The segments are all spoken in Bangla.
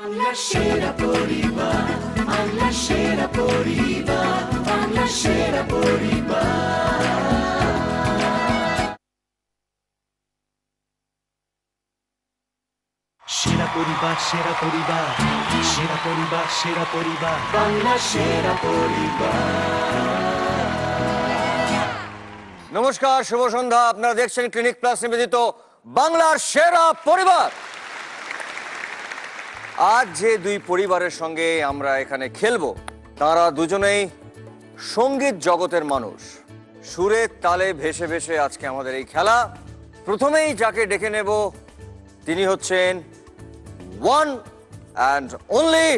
বাংলা সেরা পরিবার, বাংলা সেরা পরিবার, বাংলা সেরা পরিবার। সেরা পরিবার, সেরা পরিবার, সেরা পরিবার, সেরা পরিবার, বাংলা সেরা পরিবার। নমস্কার, শুভ সন্ধ্যা। আপনারা দেখছেন ক্লিনিক প্লাস নিবেদিত বাংলার সেরা পরিবার। আজ যে দুই পরিবারের সঙ্গে আমরা এখানে খেলবো, তারা দুজনেই সঙ্গীত জগতের মানুষ। সুরে তালে ভেসে ভেসে আজকে আমাদের এই খেলা। প্রথমেই যাকে ডেকে নেব তিনি হচ্ছেন one and only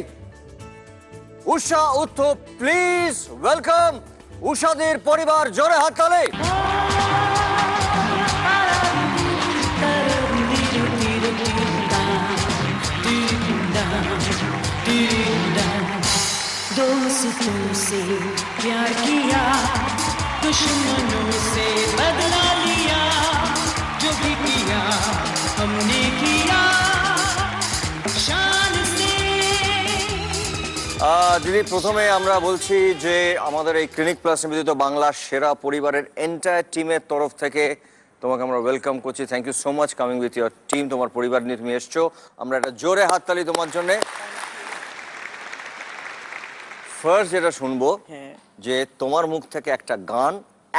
Usha Uthup. Please welcome উষাদের পরিবার, জোরে হাততালি। दोस्तों से प्यार किया, दुश्मनों से बदला लिया, जो भी किया हमने किया शान से। দিদি, প্রথমে আমরা বলছি যে আমাদের এই ক্লিনিক প্লাস নিবেদিত বাংলার সেরা পরিবারের এন্টায়ার টিমের তরফ থেকে তোমাকে আমরা ওয়েলকাম করছি। Thank you so much coming with your team. তোমার পরিবার নিয়ে তুমি এসছো, আমরা একটা জোরে হাততালি তোমার জন্য। ফার্স্ট যেটা শুনবো যে তোমার মুখ থেকে একটা গান,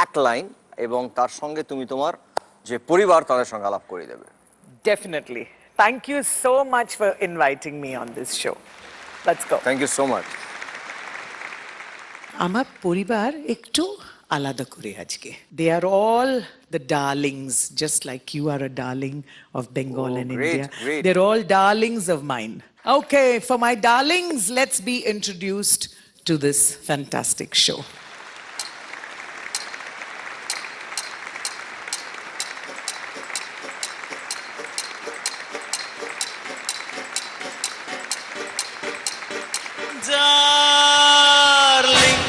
এক লাইন, এবং তার সঙ্গে তুমি তোমার যে পরিবার তাদের সঙ্গে আলাপ করে দেবে। Definitely. Thank you so much for inviting me on this show. Let's go. Thank you so much. আমার পরিবার একটু আলাদা করে আজকে। They are all the darlings, just like you are a darling of Bengal and great, India. great. They're all darlings of mine. Okay, for my darlings, let's be introduced to this fantastic show. Darling,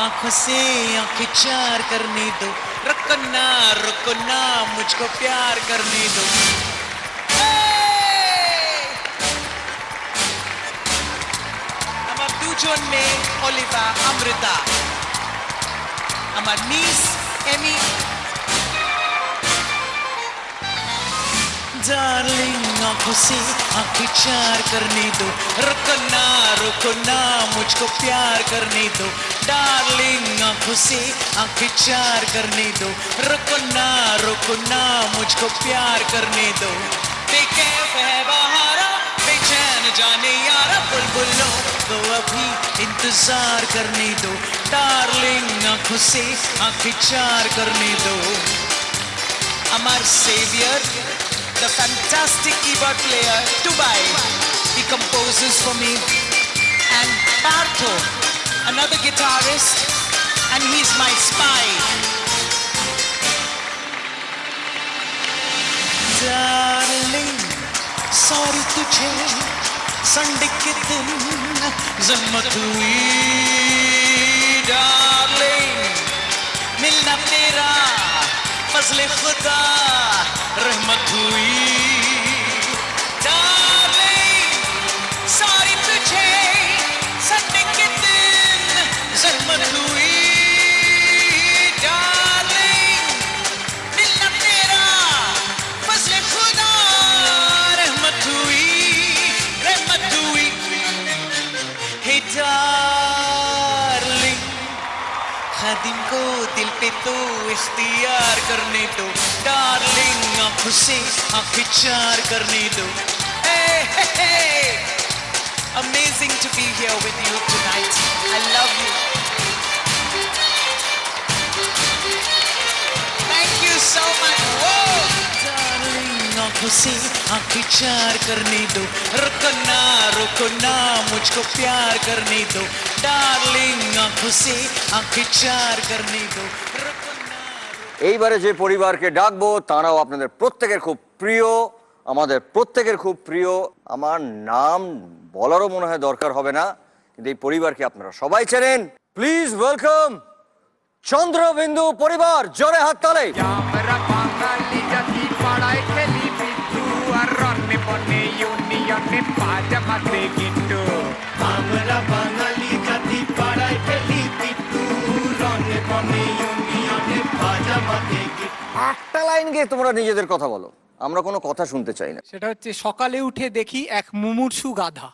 आंखों से आंखें चार करने दो, रुको ना मुझको प्यार करने दो। আমার দুজনে অলিভা অমৃতা, আমার নিস এমি। डार्लिंग, आंखों से आंखें चार करने दो, रुको ना मुझको प्यार करने दो। डार्लिंग, आंखों से आंखें चार करने दो, रुको ना मुझको प्यार करने दो। बेकैफ है बहारा, बेचैन जाने यारा, बुलबुलों को अभी इंतजार करने दो। डार्लिंग, आंखों से आंखें चार करने दो। अमर saviour, the fantastic keyboard player, Dubai, he composes for me. And Partho, another guitarist, and he's my spy. Darling, sorry तुझे संडे के दिन जहमत हुई। Darling, मिलना तेरा फजले खुदा रहमत हुई। Darling, sorry तुझे संडे के दिन जहमत हुई। Darling, मिलना तेरा फजले खुदा रहमत हुई। Hey darling, खादिम को दिल पे तो इख्तियार करने दो। डार्लिंग, आंखों से आंखें चार करने दो। Hey, hey, hey. Amazing to be here with you tonight. I love you. Thank you so much. Whoa. Darling, आंखों से आंखें चार करने दो, रुको ना मुझको प्यार करने दो। डार्लिंग, आंखों से आंखें चार करने दो, रुको ना। এইবারে যে পরিবারকে ডাকবো তারাও আপনাদের প্রত্যেকের খুব প্রিয়, আমাদের প্রত্যেকের খুব প্রিয়। আমার নাম বলারও মনে হয় দরকার হবে না, কিন্তু এই পরিবারকে আপনারা সবাই চেনেন। প্লিজ ওয়েলকাম চন্দ্রবিন্দু পরিবার, জোরে হাততালি। আমরা বাঙালি জাতি পাড়ায় খেলি বিদ্যু আর রনে বনে ইউনিয়নে ভাজা ভাতে গিট্টু আমরা বাঙালি জাতি পাড়ায় ফেলি পিট্টু রনে বনে ইউনিয়নে ভাজা ভাতে একটা লাইন গিয়ে তোমরা নিজেদের কথা বলো, আমরা কোনো কথা শুনতে চাই না। সেটা হচ্ছে সকালে উঠে দেখি এক মুমূর্ষু গাধা।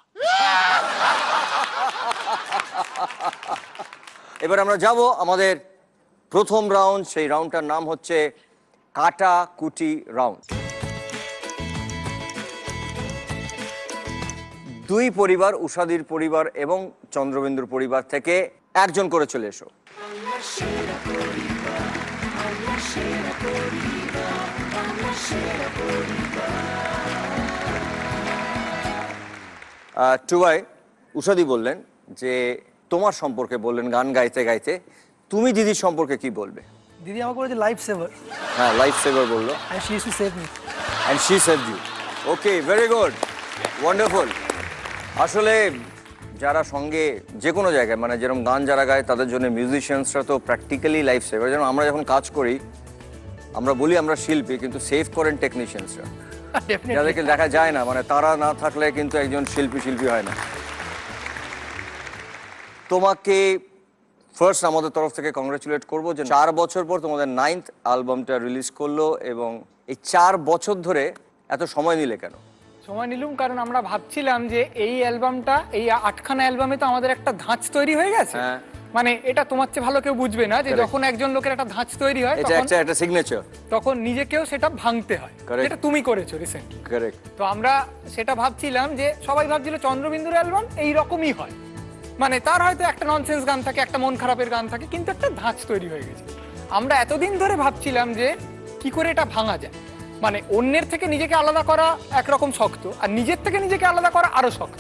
এবার আমরা যাব আমাদের প্রথম রাউন্ড, সেই রাউন্ডটার নাম হচ্ছে কাটাকুটি রাউন্ড। দুই পরিবার, উষাদির পরিবার এবং চন্দ্রবিন্দুর পরিবার থেকে একজন করে চলে এসো। টুবাই, উষাদি বললেন যে তোমার সম্পর্কে বললেন গান গাইতে গাইতে, তুমি দিদির সম্পর্কে কি বলবে? দিদি আমাকে বলেছে লাইফ সেভার, হ্যাঁ, লাইফ সেভার বললো। and she used to save me. And she saved you. Okay, very good. Wonderful. আসলে যারা সঙ্গে যে কোনো জায়গায় মানে যেরকম গান যারা গায় তাদের জন্য মিউজিশিয়ানসরা তো প্র্যাকটিক্যালি লাইফ সেভার। যেমন আমরা যখন কাজ করি আমরা বলি আমরা শিল্পী, কিন্তু সেভ করেন টেকনিশিয়ানসরা, Definitely. যাদেরকে দেখা যায় না, মানে তারা না থাকলে কিন্তু একজন শিল্পী হয় না। তোমাকে ফার্স্ট আমাদের তরফ থেকে কংগ্রেচুলেট করবো যে 4 বছর পর তোমাদের 9th অ্যালবামটা রিলিজ করলো, এবং এই 4 বছর ধরে এত সময় নিলে কেন? সময় নিলুম কারণ আমরা ভাবছিলাম যে এই অ্যালবামটা, এই 8খানা অ্যালবামে তো আমাদের একটা ধাঁচ তৈরি হয়ে গেছে। হ্যাঁ। মানে এটা তোমার চেয়ে ভালো কেউ বুঝবে না যে Correct. যখন একজন লোকের একটা ধাঁচ তৈরি হয় এটা একটা সিগনেচার। তখন নিজেকেও সেটা ভাঙতে হয়, Correct. যেটা তুমি করেছো রিসেন্টলি। কারেক্ট। তো আমরা সেটা ভাবছিলাম যে সবাই ভাবছিল চন্দ্রবিন্দুর অ্যালবাম এই রকমই হয়, মানে তার হয়তো একটা ননসেন্স গান থাকে, একটা মন খারাপের গান থাকে, কিন্তু একটা ধাঁচ তৈরি হয়ে গেছে। আমরা এতদিন ধরে ভাবছিলাম যে কি করে এটা ভাঙা যায়, মানে অন্যের থেকে নিজেকে আলাদা করা একরকম শক্ত, আর নিজের থেকে নিজেকে আলাদা করা আরো শক্ত।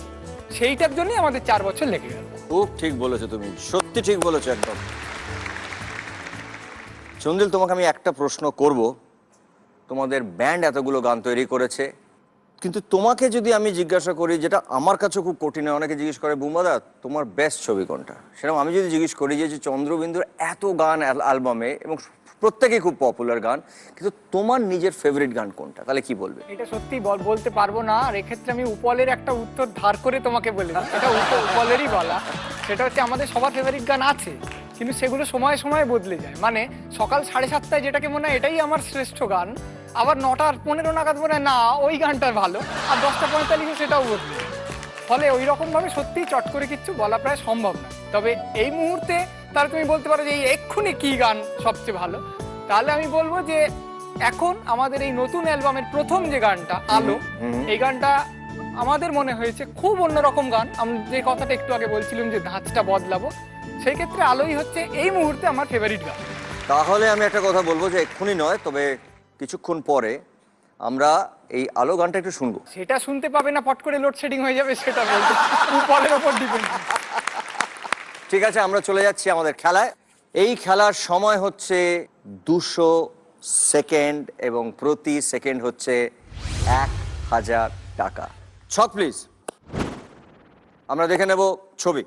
সেইটার জন্যই আমাদের 4 বছর লেগে গেল। খুব ঠিক বলেছো তুমি, সত্যি ঠিক বলেছো একদম। চন্দিল, তোমাকে আমি একটা প্রশ্ন করব। তোমাদের ব্যান্ড এতগুলো গান তৈরি করেছে, কিন্তু তোমাকে যদি আমি জিজ্ঞাসা করি, যেটা আমার কাছে খুব কঠিন হয়, অনেকে জিজ্ঞেস করে বুম্বাদা তোমার বেস্ট ছবি কোনটা, সেরকম আমি যদি জিজ্ঞেস করি যে চন্দ্রবিন্দুর এত গান অ্যালবামে এবং প্রত্যেকেই খুব পপুলার গান, কিন্তু তোমার নিজের ফেভারিট গান কোনটা, তাহলে কি বলবে? এটা সত্যি বলতে পারবো না, আর এক্ষেত্রে আমি উপলের একটা উত্তর ধার করে তোমাকে বলে দিই। এটা উপলেরই বলা। সেটা হচ্ছে আমাদের সবার ফেভারিট গান আছে, কিন্তু সেগুলো সময়ে সময়ে বদলে যায়। মানে সকাল 7:30 যেটাকে মনে হয় এটাই আমার শ্রেষ্ঠ গান, আবার 9:15 নাগাদ মনে হয় না ওই গানটা ভালো, আর 10:45 সেটাও বদলে যায়। ফলে ওই রকমভাবে সত্যিই চট করে কিচ্ছু বলা প্রায় সম্ভব না। তবে এই মুহূর্তে তাহলে তুমি বলতে পারো যে এই এক্ষুনি কি গান সবচেয়ে ভালো, তাহলে আমি বলবো যে এখন আমাদের এই নতুন অ্যালবামের প্রথম যে গানটা আলো, এই গানটা আমাদের মনে হয়েছে খুব অন্যরকম গান। আমি যে কথাটা একটু আগে বলছিলাম যে ধাঁচটা বদলাবো, সেই ক্ষেত্রে আলোই হচ্ছে এই মুহূর্তে আমার ফেভারিট গান। তাহলে আমি একটা কথা বলবো যে এক্ষুনি নয়, তবে কিছুক্ষণ পরে আমরা এই আলো গানটা একটু শুনবো। সেটা শুনতে পাবে না, পট করে লোডশেডিং হয়ে যাবে, সেটা বলতে উপলের ওপর ডিপেন্ড। ঠিক আছে, আমরা চলে যাচ্ছি আমাদের খেলায়। এই খেলার সময় হচ্ছে 200 সেকেন্ড এবং প্রতি সেকেন্ড হচ্ছে 1000 টাকা। ছক প্লিজ। আমরা দেখে নেব ছবি।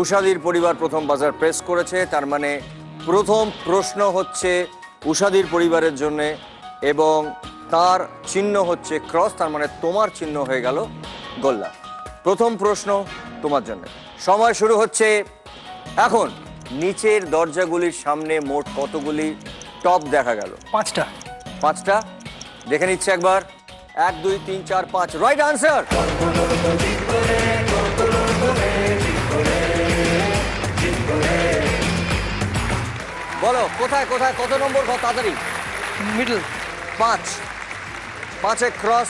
উষাদির পরিবার প্রথম বাজার প্রেস করেছে, তার মানে প্রথম প্রশ্ন হচ্ছে উষাদির পরিবারের জন্য, এবং তার চিহ্ন হচ্ছে ক্রস, তার মানে তোমার চিহ্ন হয়ে গেল গোল্লা। প্রথম প্রশ্ন তোমার জন্য, সময় শুরু হচ্ছে এখন। নিচের দরজাগুলির সামনে মোট কতগুলি টপ দেখা গেল? 5টা। 5টা। দেখে নিচ্ছে একবার। 1 2 3 4 5 রাইট আনসার। বলো কোথায় কোথায় কত নম্বর ঘর, তাড়াতাড়ি। মিডল। 5 ক্রস।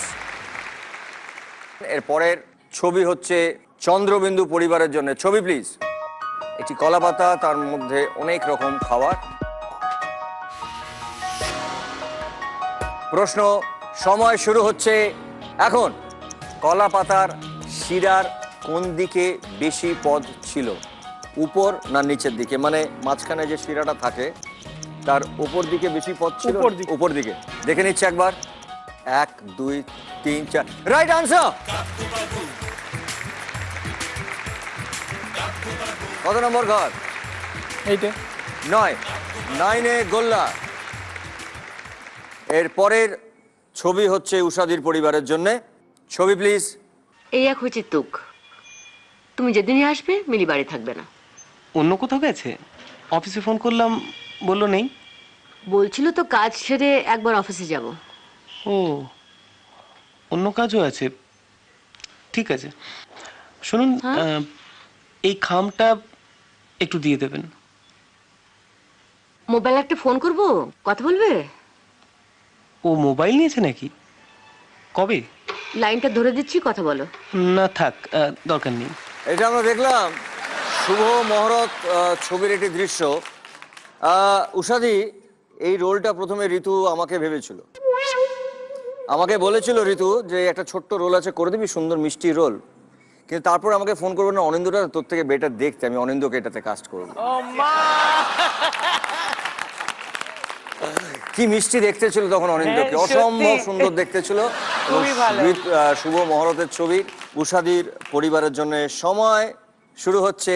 এর পরের ছবি হচ্ছে চন্দ্রবিন্দু পরিবারের জন্য। ছবি প্লিজ। এটি কলা পাতা, তার মধ্যে অনেক রকম খাবার। প্রশ্ন, সময় শুরু হচ্ছে এখন। কলা পাতার শিরার কোন দিকে বেশি পদ ছিল, উপর না নিচের দিকে? মানে মাঝখানে যে শিরাটা থাকে তার উপর দিকে বেশি পদ ছিল? উপর দিকে। উপর দিকে। দেখে নিচ্ছে একবার। 1 2 3 4 রাইট আনসার। কত নম্বর ঘর? এইটা 9 9-এ গোল্লা। এর পরের ছবি হচ্ছে উষাদির পরিবারের জন্য। ছবি প্লিজ। এই এক হচ্ছে তুক, তুমি যেদিনই আসবে মিলি বাড়ি থাকবে না। অন্য কোথাও গেছে? অফিসে ফোন করলাম, বললো নেই। বলছিল তো কাজ সেরে একবার অফিসে যাব। ও, অন্য কাজও আছে। ঠিক আছে, শুনুন, এই খামটা একটু দিয়ে দেবেন। মোবাইল একটা ফোন করব, কথা বলবে? ও মোবাইল নিয়েছে নাকি? কবে? লাইনটা ধরে দিচ্ছি, কথা বলো। না থাক, দরকার নেই। এটা আমরা দেখলাম শুভ মহরত ছবির একটি দৃশ্য। উষাদি, এই রোলটা প্রথমে ঋতু আমাকে ভেবেছিল, আমাকে বলেছিল ঋতু যে একটা ছোট্ট রোল আছে, করে দিবি, সুন্দর মিষ্টি রোল। কিন্তু তারপর আমাকে ফোন করবো না, অনিন্দটা তোর থেকে বেটার দেখতে, আমি অনিন্দকে এটাতে কাস্ট করবো। কি মিষ্টি দেখতে ছিল তখন অনিন্দকে, অসম্ভব সুন্দর দেখতে ছিল। শুভ মহরতের ছবি উষাদির পরিবারের জন্য সময় শুরু হচ্ছে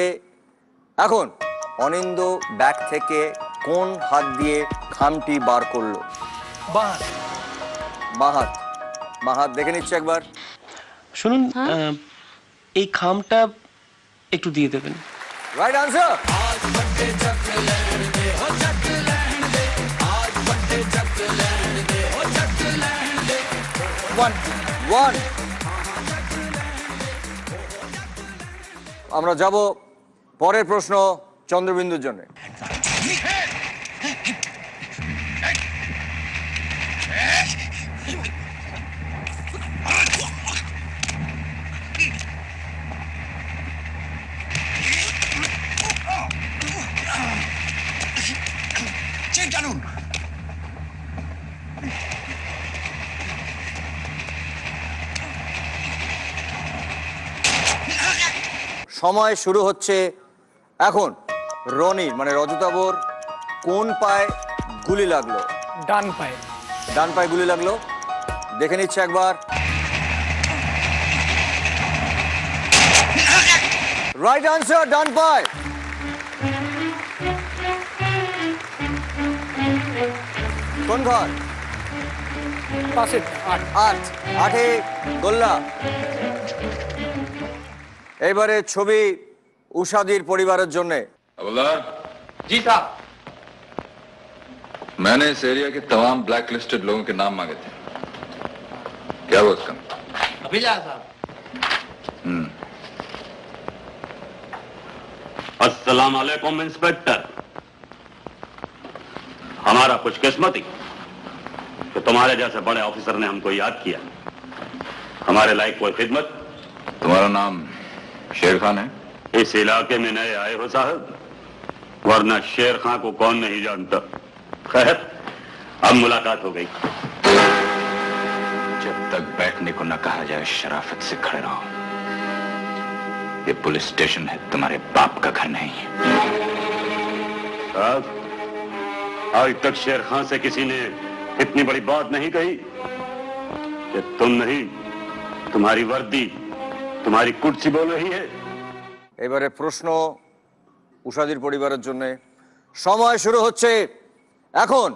এখন। অনিন্দ ব্যাগ থেকে কোন হাত দিয়ে খামটি বার করলো? বাঁ হাত দেখে নিচ্ছে একবার। শুনুন, এই খামটা একটু দিয়ে দেবেন। Right answer. ওয়ান। আমরা যাব পরের প্রশ্ন চন্দ্রবিন্দুর জন্য। সময় শুরু হচ্ছে এখন। রনির মানে রজতাবর কোন পায়ে গুলি লাগলো? ডান পায়ে। ডান পায়ে গুলি লাগলো, দেখে নিচ্ছে একবার। রাইট আনসার, ডান পায়ে। কোন ঘর? পাশে 8-8-এ গোল্লা। এবারে ছবি উষাদির পরিবারের জন্য। हवलदार জি সাহেব। मैंने इस एरिया के तमाम ब्लैक लिस्टेड लोगों के नाम मांगे थे, क्या वो उसका? अभी जा साहब। अस्सलाम वालेकुम इंस्पेक्टर। हमारा खुशकिस्मती कि तुम्हारे जैसे बड़े ऑफिसर ने हमको याद किया। हमारे लायक कोई खिदमत? तुम्हारा नाम शेर खान है? इस इलाके में नए आए हो साहब, वरना शेर खान को कौन नहीं जानता। खैर, अब मुलाकात हो गई। जब तक बैठने को न कहा जाए शराफत से खड़े रहो। ये पुलिस स्टेशन है, तुम्हारे बाप का घर नहीं। साहब, आज तक शेर खान से किसी ने इतनी बड़ी बात नहीं कही कि तुम नहीं, तुम्हारी वर्दी, तुम्हारी कुर्सी बोल रही है। এবারে প্রশ্ন উষাদির পরিবারের জন্য। সময় শুরু হচ্ছে এখন।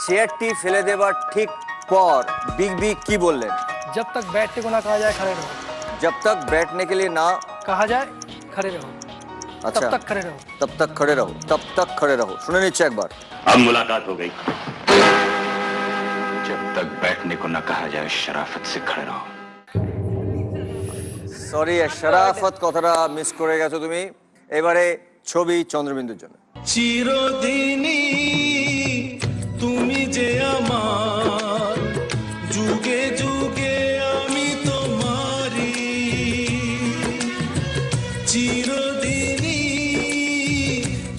চেয়ারটি ফেলে দেবার ঠিক পর বিগ বি কি বললেন? जब तक बैठने को ना कहा जाए खड़े रहो। जब तक बैठने के लिए ना कहा जाए खड़े रहो। अच्छा, तब तक खड़े रहो। तब तक खड़े रहो, तब तक खड़े रहो। শুনে নিচ্ছে একবার। अब मुलाकात हो गई। जब तक बैठने को न कहा जाए शराफत से खड़े रहो। সরি, শরাফত কথাটা মিস করে গেছো তুমি। এবারে ছবি চন্দ্রবিন্দুর জন্য। চিরদিনই তুমি যে আমার, যুগে যুগে আমি তোমারি। চিরদিনই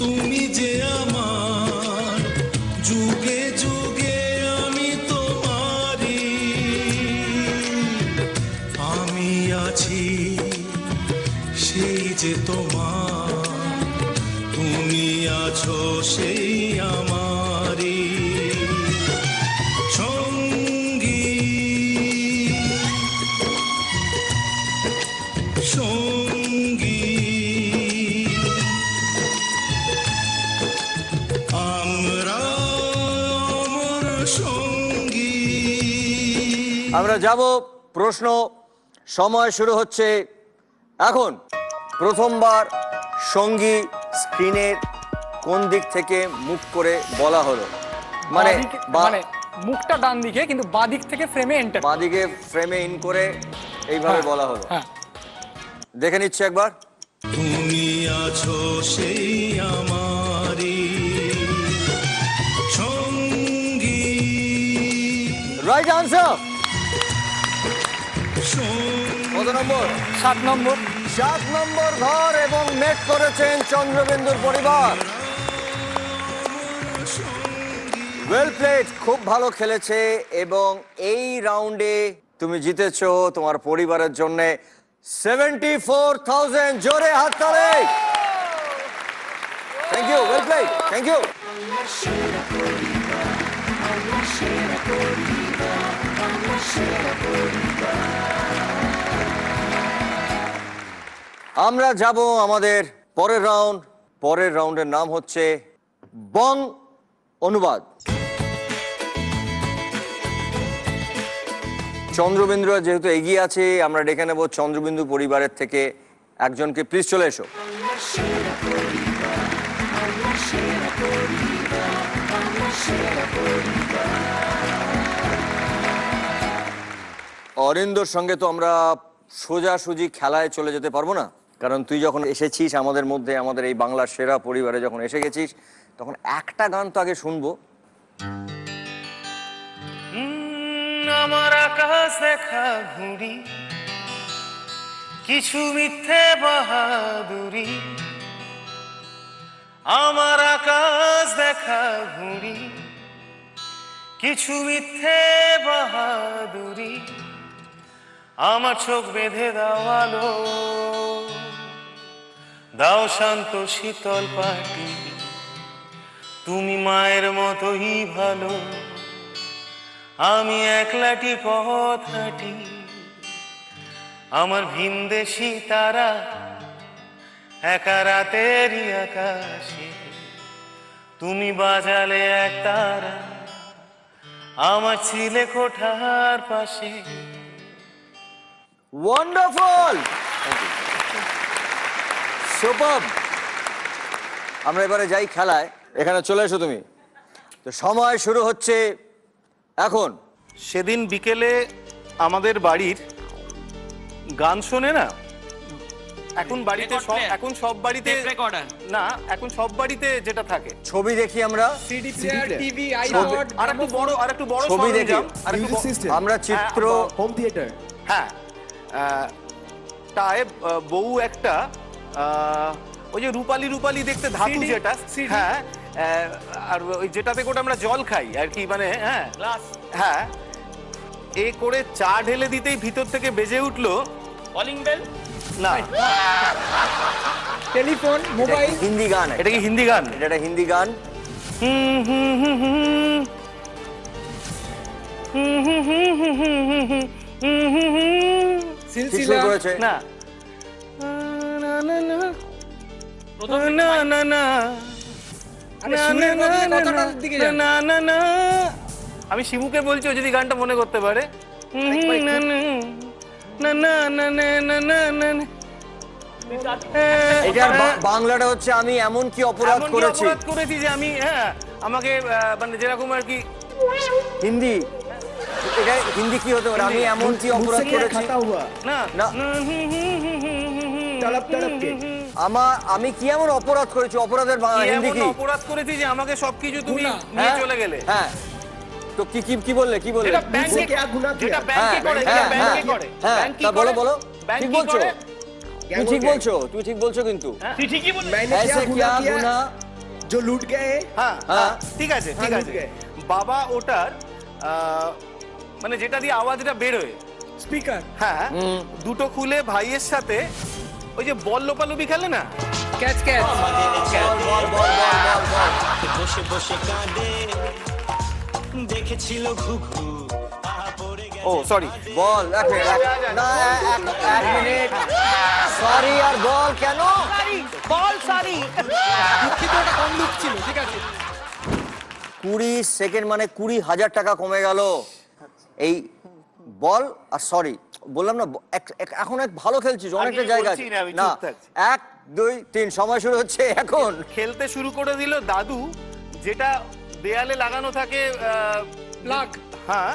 তুমি যে আমার, যুগে যুগে আমি তোমারি। আমি আছি সেই যে তোমার, তুমি আছো সেই আমার। আমরা যাব প্রশ্ন, সময় শুরু হচ্ছে এখন। প্রথমবার সঙ্গী স্ক্রিনের কোন দিক থেকে মুখ করে বলা হলো? মানে মানে মুখটা ডান দিকে কিন্তু বাঁ দিক থেকে ফ্রেমে এন্টার, বাঁ দিকে ফ্রেমে ইন করে এইভাবে বলা হলো। হ্যাঁ, দেখে নিচ্ছে একবার। তুমি আছো সেই আমারি সঙ্গী। Right answer. কত নম্বর? 7 নম্বর। 7 নম্বর ঘর এবং মেট করেছেন চন্দ্রবিন্দুর পরিবার। ওয়েল প্লেড, খুব ভালো খেলেছে এবং এই রাউন্ডে তুমি জিতেছো তোমার পরিবারের জন্য 74,000। জোরে হাততালি। Thank you, well played, thank you. আমরা যাব আমাদের পরের রাউন্ড। পরের রাউন্ডের নাম হচ্ছে বং অনুবাদ। চন্দ্রবিন্দুরা যেহেতু এগিয়ে আছে, আমরা ডেকে নেব চন্দ্রবিন্দু পরিবারের থেকে একজনকে। প্লিজ চলে এসো। অরিন্দর সঙ্গে তো আমরা সোজাসুজি খেলায় চলে যেতে পারবো না, কারণ তুই যখন এসেছিস আমাদের মধ্যে, আমাদের এই বাংলার সেরা পরিবারে যখন এসে গেছিস, তখন একটা গান তো আগে শুনবো। আমার আকাশ দেখা ঘুরি, কিছু মিথ্যে বাহাদুরি। আমার আকাশ দেখা ঘুরি, কিছু মিথ্যে বাহাদুরি। আমার চোখ বেঁধে দাও আলো, দাও শান্ত শীতল পাটি। তুমি মায়ের মতোই ভালো, আমি একলাটি পথ হাঁটি। আমার ভিনদেশি তারা একা রাতেরই আকাশে, তুমি বাজালে এক তারা আমার ছিলে কোঠার পাশে। Wonderful, super. আমরা এবারে যাই খেলায়। এখানে চলে এসো তুমি। তো সময় শুরু হচ্ছে এখন। সেদিন বিকেলে আমাদের বাড়ির গান শোনে না, এখন বাড়িতে সব, এখন সব বাড়িতে না, এখন সব বাড়িতে যেটা থাকে ছবি দেখি আমরা, সিডি প্লেয়ার, টিভি, আইপড, আর একটু বড় ছবি দেখি সরঞ্জাম, আমরা চিত্র, হোম থিয়েটার। হ্যাঁ, তাই বউ একটা ওই যে রূপালি রূপালি দেখতে ধাতু যেটা, হ্যাঁ, আর ওই যেটাতে করে আমরা জল খাই আর কি, মানে হ্যাঁ হ্যাঁ, এ করে চা ঢেলে দিতেই ভিতর থেকে বেজে উঠলো কলিং বেল। না, টেলিফোন, মোবাইল। হিন্দি গান। এটা কি হিন্দি গান? এটা একটা হিন্দি গান। সিলসিলা করেছে না, না না না, আমি শিবুকে বলছি যদি গানটা মনে করতে পারে। এটার বাংলাটা হচ্ছে আমি এমন কি অপরাধ করেছি যে আমি, হ্যাঁ, আমাকে মানে যেরকম আর কি। হিন্দি, এটা হিন্দি কি হতে পারে? আমি এমন কি অপরাধ করেছি? না না, আমি কি এমন অপরাধ করেছি? অপরাধের হিন্দি কি? অপরাধ করেছি যে আমাকে সবকিছু তুমি নিয়ে চলে গেলে। হ্যাঁ, তো কি কি কি বললে, কি বললে? যেটা ব্যাংকে করে, যেটা ব্যাংকে করে। তা বলো বলো, ঠিক বলছো, তুমি ঠিক বলছো, তুমি ঠিক বলছো, কিন্তু তুই ঠিকই বললি। ऐसे क्या गुनाह जो लूट गए। হ্যাঁ হ্যাঁ, ঠিক আছে ঠিক আছে। বাবা ওটার মানে যেটা দিয়ে আওয়াজটা বেরোয়, স্পিকার, হ্যাঁ, দুটো খুলে ভাইয়ের সাথে ওই যে বল লোপালুপি খেলে না, ক্যাচ ক্যাচ, বসে বসে কাঁদে দেখেছিল ঘুঘু। ও সরি, বল, এক মিনিট, সরি আর বল কেন? বল সরি। দুঃখিত, ওটা কম দুঃখ ছিল, ঠিক আছে। 20 সেকেন্ড মানে 20,000 টাকা কমে গেল। এই বল আর সরি বললাম না এখন এক ভালো খেলছিস, অনেকটা জায়গা আছে না। 1 2 3 সময় শুরু হচ্ছে এখন। খেলতে শুরু করে দিল দাদু, যেটা দেয়ালে লাগানো থাকে লাগ। হ্যাঁ,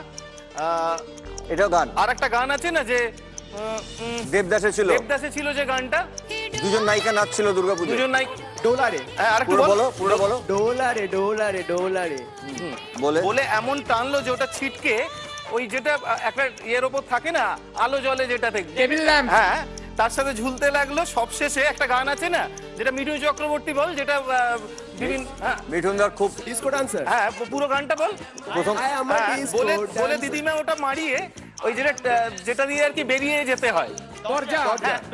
এটাও গান। আর একটা গান আছে না যে দেবদাসে ছিল, দেবদাসে ছিল যে গানটা, দুজন নায়িকা নাচছিল দুর্গাপূজা। দুজন নায়িকা ডোলারে। হ্যাঁ, আরেকটু বলো, পুরো বলো। ডোলারে ডোলারে ডোলারে বলে বলে এমন টানলো যে ওটা ছিটকে ওই যেটা একটা ইয়ের ওপর থাকে না আলো জলে যেটা থেকে টেবিল ল্যাম্প। হ্যাঁ, তার সাথে ঝুলতে লাগলো। সবশেষে একটা গান আছে না যেটা মিঠুন চক্রবর্তী বল, যেটা বিভিন্ন মিঠুনদার খুব ডিসকো ডান্সার। হ্যাঁ পুরো গানটা বল প্রথম। বলে বলে দিদিমা ওটা মারিয়ে ওই যেটা দিয়ে আর কি বেরিয়ে যেতে হয়। দরজা।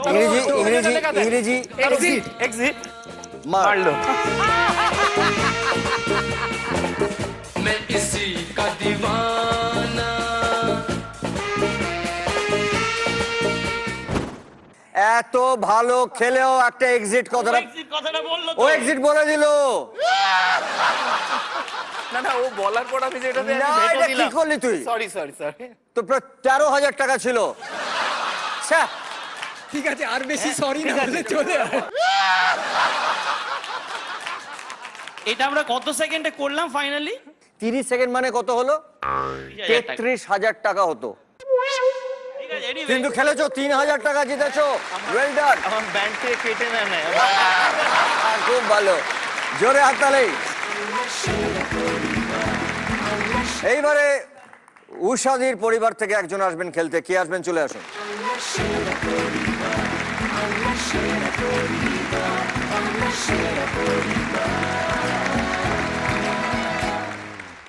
ইংরেজি ইংরেজি ইংরেজি এক্সিট এক্সিট মারলো। मैं इसी का दीवाना। এত ভালো খেলেও একটা এক্সিট কথাটা ও এক্সিট বলে দিল। না না, ও বলার পর আমি যেটা না, এটা কি করলি তুই? Sorry sorry sorry. তো প্রায় 13,000 টাকা ছিল। ছ্যাঃ, ঠিক আছে, আর বেশি সরি না বলে চলে আয়। এটা আমরা কত সেকেন্ডে করলাম ফাইনালি? 30 সেকেন্ড মানে কত হলো? 33,000 টাকা হতো। কিন্তু খেলেছো, 3,000 টাকা জিতেছো। Well done. আমার ব্যাংক থেকে কেটে নেয় না। খুব ভালো, জোরে হাততালি। এইবারে উষাদির পরিবার থেকে একজন আসবেন খেলতে। কে আসবেন? চলে আসুন।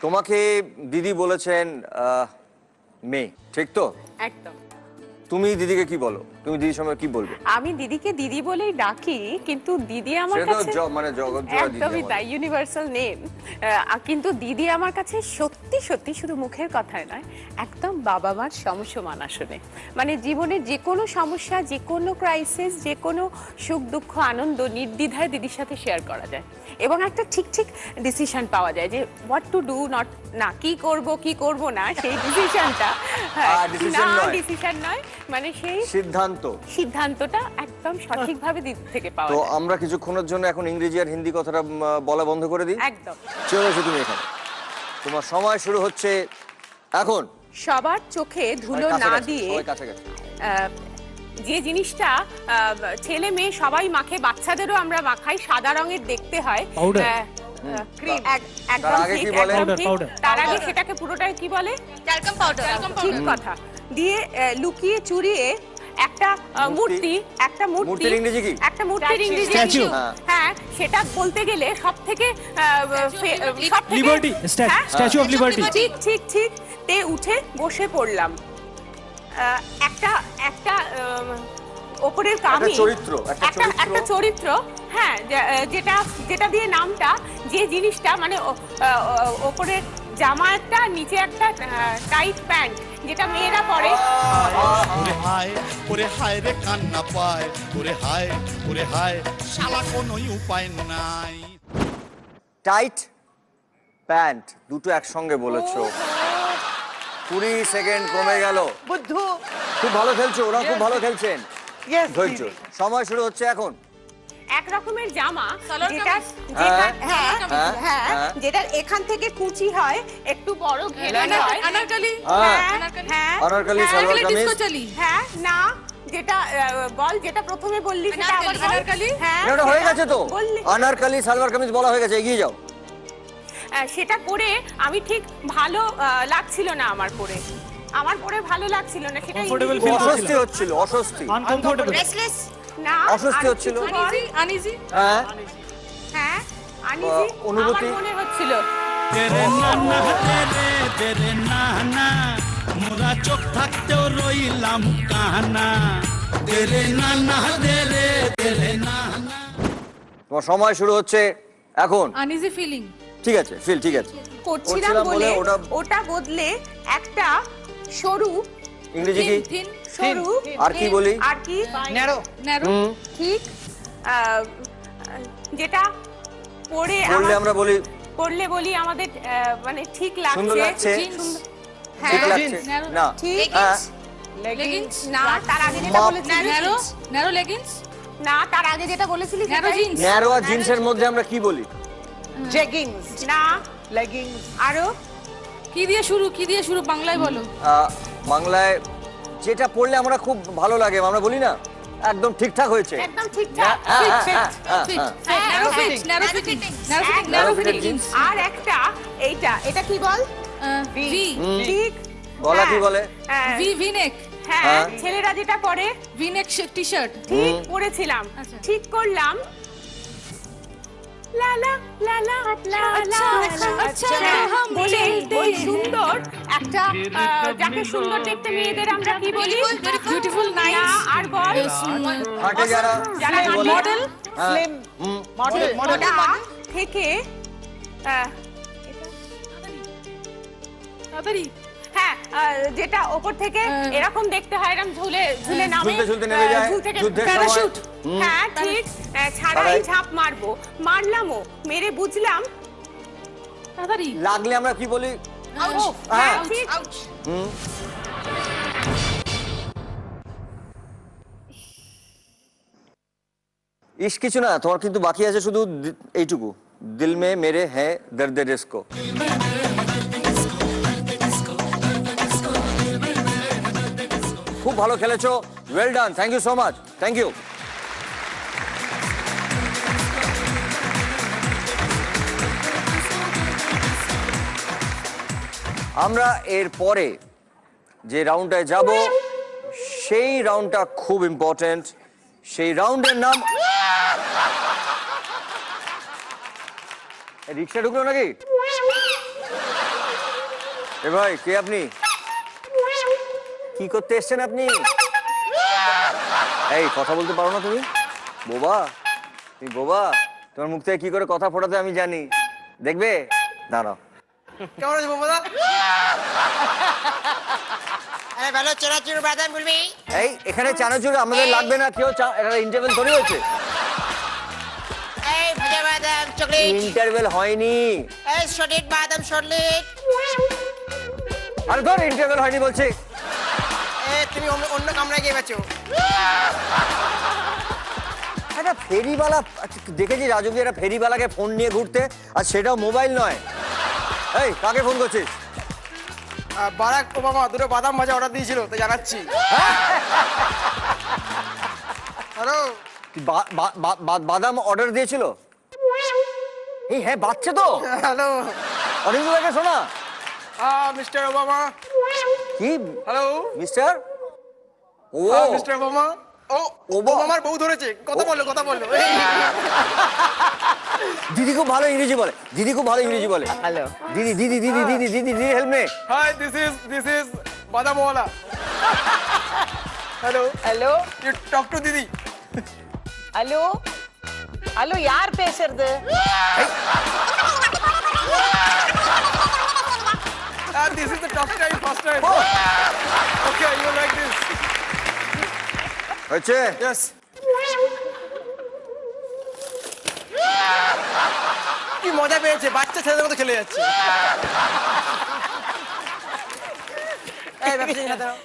তোমাকে দিদি বলেছেন মেয়ে, ঠিক তো? একদম। তুমি দিদিকে কি বলো? তুমি দিদির সময় কি বলবে? আমি দিদিকে দিদি বলেই ডাকি, কিন্তু দিদি আমার সেটা কাছে মানে জগৎ জোড়া দিদি একদমই আমার। তাই, ইউনিভার্সাল নেম। কিন্তু দিদি আমার কাছে সত্যি সত্যি শুধু মুখের কথায় নয়, একদম বাবা মার সমসমান আসলে। মানে জীবনের যে কোনো সমস্যা, যে কোনো ক্রাইসিস, যে কোনো সুখ দুঃখ আনন্দ নির্দ্বিধায় দিদির সাথে শেয়ার করা যায় এবং একটা ঠিক ঠিক ডিসিশন পাওয়া যায় যে হোয়াট টু ডু, নট না কি করব কি করব না, সেই ডিসিশনটা ডিসিশন নয়, মানে সেই সিদ্ধান্তটা একদম সঠিকভাবে দিদি থেকে পাওয়া তো যায়। আমরা কিছুক্ষণের জন্য এখন ইংরেজি আর হিন্দি কথাটা বলা বন্ধ করে দিই। একদম। চলে এসো তুমি এখানে, তোমার সময় শুরু হচ্ছে এখন। সবার চোখে ধুলো না দিয়ে যে জিনিসটা ছেলে মেয়ে সবাই মাখে, বাচ্চাদেরও আমরা মাখাই, সাদা রঙের দেখতে হয়। তার আগে সেটাকে পুরোটাই কি বলে? Talcum powder. ঠিক কথা। দিয়ে লুকিয়ে চুরিয়ে একটা মূর্তির ইংরেজি হ্যাঁ, সেটা বলতে গেলে সব থেকে লিবার্টি, স্ট্যাচু অফ লিবার্টি। ঠিক ঠিক ঠিক। তে উঠে বসে পড়লাম। একটা ওপরের কামি, একটা চরিত্র, হ্যাঁ, যেটা দিয়ে নামটা, যে জিনিসটা মানে ওপরের জামা একটা, নিচে একটা টাইট প্যান্ট, যেটা মেয়েরা পরে। ওরে হায়, ওরে হায় রে কান্না পায়, ওরে হায়, ওরে হায়, শালা কোনোই উপায় নাই। টাইট প্যান্ট দুটো একসঙ্গে বলেছো। 20 সেকেন্ড কমে গেল। বুদ্ধু খুব ভালো খেলছো, ওরা খুব ভালো খেলছেন। ধৈর্য। সময় শুরু হচ্ছে এখন। এক রকমের জামা, যেটার এখান থেকে কুচি হয়, একটু বড় ঘেরা হয়, অনারকলি সালোয়ার কামিজ। হ্যাঁ, না যেটা বল, যেটা প্রথমে বললি সেটা আবার অনারকলি। হ্যাঁ, এটা হয়ে গেছে তো, অনারকলি সালোয়ার কামিজ বলা হয়ে গেছে, এগিয়ে যাও। সেটা পরে আমি ঠিক ভালো লাগছিল না, আমার পরে ভালো লাগছিল না, সেটা অস্বস্তি হচ্ছিল, অস্বস্তি, আনকমফোর্টেবল, রেস্টলেস না, অস্বস্তি হচ্ছিল, আনইজি। হ্যাঁ হ্যাঁ, আনইজি অনুভূতি মনে হচ্ছিল। তেরে নানা তেরে নানা, মোরা চোখ থাকতেও রইলাম কানা, তেরে নানা তেরে নানা। তোমার সময় শুরু হচ্ছে এখন। Uneasy feeling. ঠিক আছে, ফিল ঠিক আছে করছিলাম বলে ওটা বদলে একটা সরু ইংরেজি কি? সরু। আর কি বলি? আর কি? ন্যারো। ঠিক। যেটা পরে বললে আমরা বলি পড়লে বলি আমাদের মানে ঠিক সুন্দর লাগছে। লাগছে। হ্যাঁ ঠিক লাগছে। না ঠিক। হ্যাঁ লেগিংস না, তার আগে যেটা বলেছিলি ন্যারো লেগিংস না, তার আগে যেটা বলেছিলি ন্যারো জিন্স। ন্যারো আর জিন্সের মধ্যে আমরা কি বলি? জেগিংস না, লেগিংস। আরো কি দিয়ে শুরু বাংলায় বলো। বাংলায় যেটা পড়লে আমরা খুব ভালো লাগে আমরা বলি না একদম ঠিকঠাক হয়েছে। একদম ঠিকঠাক। Narrow fitting. আর একটা এটা কি বল? ভি। ঠিক। গলা কি বলে? ভি নেক। হ্যাঁ, ছেলেরা যেটা পরে ভি নেক টি-শার্ট। ঠিক পরেছিলাম, ঠিক করলাম। লা লা লা লা লা লা বলে ওই সুন্দর একটা যাকে সুন্দর দেখতে মেয়েদের আমরা কি বলি? Beautiful, nice. আর বল হাঁটে যারা মডেল, স্লিম মডেল থেকে তাড়াতাড়ি। হ্যাঁ, যেটা ওপর থেকে এরকম দেখতে হয়, এরকম ঝুলে নামে, ঝুলতে নেমে যায় ঝুল থেকে যুদ্ধের প্যারাশুট। সময়। হ্যাঁ ঠিক, ছাড়াই ঝাঁপ মারবো, মারলামও, মেরে বুঝলাম। তাড়াতাড়ি। লাগলে আমরা কি বলি? হ্যাঁ ঠিক। ইস কিছু না, তোমার কিন্তু বাকি আছে শুধু এইটুকু, দিল মে মেরে হ্যাঁ দর্দে ডিস্কো। খুব ভালো খেলেছো, well done, thank you so much, thank you. আমরা এর পরে যে রাউন্ডটায় যাব সেই রাউন্ডটা খুব ইম্পর্টেন্ট। সেই রাউন্ডের নাম রিক্সা ঢুকলো নাকি? এ ভাই, কে আপনি? কি করতে এসছেন আপনি? এই কথা বলতে পারো না তুমি? বোবা, তুমি বোবা। তোমার মুখ থেকে কি করে কথা ফোটাতে আমি জানি। দেখবে, দাঁড়াও। কেমন আছে বোবা? আরে ভালো, চানাচুর বাদাম বলবি? এই এখানে চানাচুর আমাদের লাগবে না, কেউ একটা ইন্টারভেল ধরে হয়েছে। এই ভাজা বাদাম চকলেট। ইন্টারভেল হয়নি। এই শর্টলেট বাদাম শর্টলেট। আরে ধর, ইন্টারভেল হয়নি বলছি। তুমি অন্য কামরায় গিয়ে বেচো। একটা ফেরিওয়ালা দেখেছি, রাজুকে একটা ফেরিওয়ালাকে ফোন নিয়ে ঘুরতে, আর সেটাও মোবাইল নয়। এই কাকে ফোন করছিস? বারাক ওবামা দুটো বাদাম ভাজা অর্ডার দিয়েছিল, তো জানাচ্ছি। হ্যালো, বাদাম অর্ডার দিয়েছিল? এই হ্যাঁ, বাচ্চা তো। হ্যালো, অনেকগুলোকে শোনা। Mister Obama. কি? Hello mister? ও মিস্টার ওবামা। ও ওবামার বউ ধরেছে, কথা বললো। দিদি খুব ভালো ইংরেজি বলে, দিদি খুব ভালো ইংরেজি বলে। হ্যালো দিদি দিদি দিদি দিদি দিদি দিদি help me. Hi, this is বাদামওয়ালা। Hello hello you talk to दीदी हेलो हेलो यार பேசுறது this is the tough time first time okay you like this হচ্ছে yes কি মজা পেয়েছে বাচ্চা ছেলেদের মতো খেলে যাচ্ছে এই ব্যবসায়ী হাতে নাও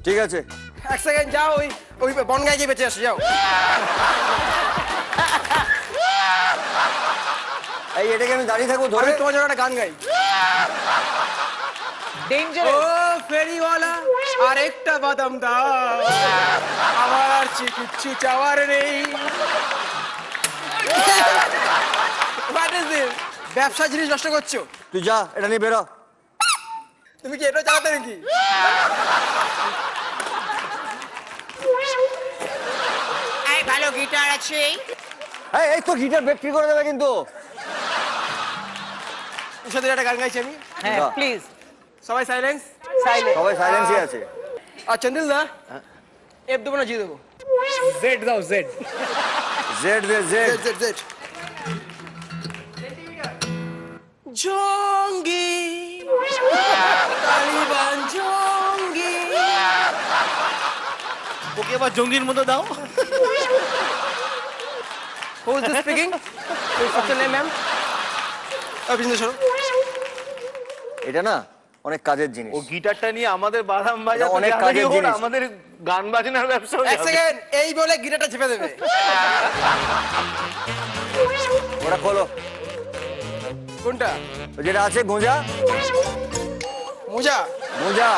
ঠিক আছে এক সেকেন্ড যাও ওই বনগায় গিয়ে বেঁচে আসো যাও এই এটাকে আমি দাঁড়িয়ে থাকবো ধরে তোমার জন্য একটা গান গাই ডেঞ্জারাস ও ফেরিওয়ালা আর একটা বাদাম দাও আমার আর কিচ্ছু চাওয়ার নেই হোয়াট ইজ দিস ব্যবসা জিনিস নষ্ট করছো তুই যা এটা নিয়ে বেরো তুমি কি এটা চালাতে নাকি এই ভালো গিটার আছে এই তো গিটার বিক্রি করে দেবে কিন্তু সাথে একটা গান গাইছি আমি হ্যাঁ প্লিজ সবাই সাইলেন্স সবাই সাইলেন্সই আছে আর চন্দিল দা এফ দেবো না জি দেবো জেড দাও Z Z Z Z Z জঙ্গি তালিবান জঙ্গি ওকে এবার জঙ্গির মতো দাও Who is this speaking? What's your name, ma'am? Business শুরু। এটা না অনেক কাজের জিনিস। ও গিটারটা নিয়ে আমাদের বাদাম বাজা অনেক কাজের জিনিস। আমাদের গান বাজনার ব্যবসা। এক সেকেন্ড, এই বলে গিটারটা চেপে দেবে। ওটা খোলো। কোনটা? যেটা আছে গোঁজা। মোজা। মোজা।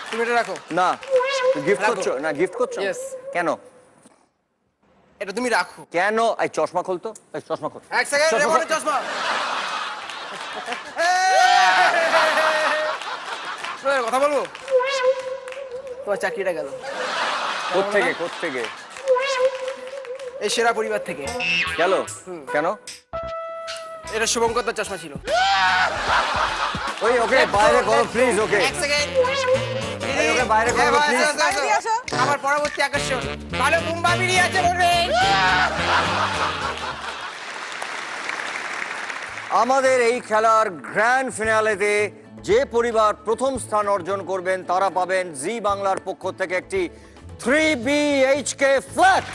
তুমি এটা রাখো। না গিফট করছো? না গিফট করছো? Yes. কেন? এটা তুমি রাখো। কেন? এই চশমা খুলতো, এই চশমা খোল। এক সেকেন্ড, রেকর্ডের চশমা। কথা বলবো? তোমার চাকরিটা গেল। কোত্থেকে কোত্থেকে? এই সেরা পরিবার থেকে গেল। কেন? এটা শুভঙ্কর চশমা ছিল। ওই ওকে বাইরে করো প্লিজ। ওকে এক সেকেন্ড, ওকে বাইরে করো প্লিজ। আমার পরবর্তী আকর্ষণ ভালো মুম্বা বিড়ি আছে বলবে। আমাদের এই খেলার গ্র্যান্ড ফিনালেতে যে পরিবার প্রথম স্থান অর্জন করবেন তারা পাবেন জি বাংলার পক্ষ থেকে একটি 3 BHK ফ্ল্যাট।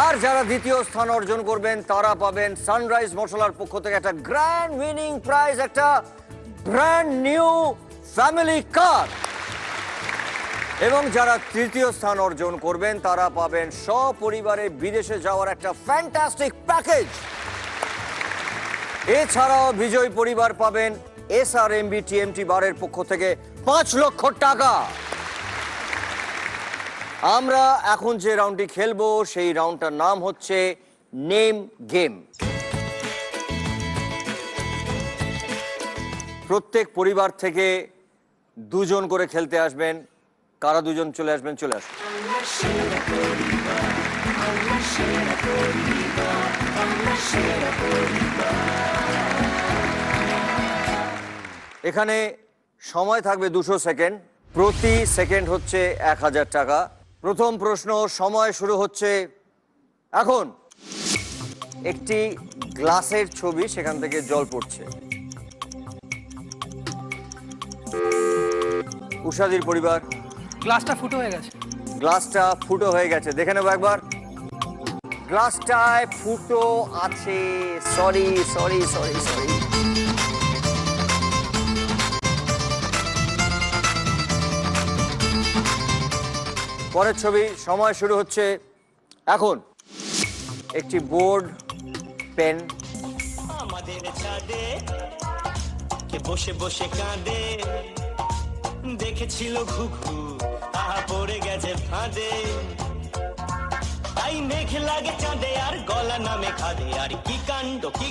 আর যারা দ্বিতীয় স্থান অর্জন করবেন তারা পাবেন সানরাইজ মশলার পক্ষ থেকে একটা গ্র্যান্ড উইনিং প্রাইজ, একটা ব্র্যান্ড নিউ ফ্যামিলি কার। এবং যারা তৃতীয় স্থান অর্জন করবেন তারা পাবেন সপরিবারে বিদেশে যাওয়ার একটা ফ্যান্টাস্টিক প্যাকেজ। এছাড়াও বিজয়ী পরিবার পাবেন SRMB TMT বারের পক্ষ থেকে 5 লক্ষ টাকা। আমরা এখন যে রাউন্ডটি খেলবো সেই রাউন্ডটার নাম হচ্ছে নেম গেম। প্রত্যেক পরিবার থেকে দুজন করে খেলতে আসবেন। কারা দুজন চলে আসবেন? চলে আসুন। এখানে সময় থাকবে 200 সেকেন্ড, প্রতি সেকেন্ড হচ্ছে 1000 টাকা। প্রথম প্রশ্ন, সময় শুরু হচ্ছে এখন। একটি গ্লাসের ছবি, সেখান থেকে জল পড়ছে। উষাদির পরিবার। গ্লাসটা ফুটো হয়ে গেছে। গ্লাসটা ফুটো হয়ে গেছে, দেখে নেবো একবার। গ্লাসটায় ফুটো আছে। Sorry sorry sorry sorry. পরের ছবি, সময় শুরু হচ্ছে এখন। একটি বোর্ড, পেন। আমাদের ছাদে কে বসে বসে কাঁদে, দেখেছিল ঘুঘু আহা পড়ে গেছে ফাঁদে। তাই মেঘ লাগে চাঁদে আর গলা নামে খাদে, আর কি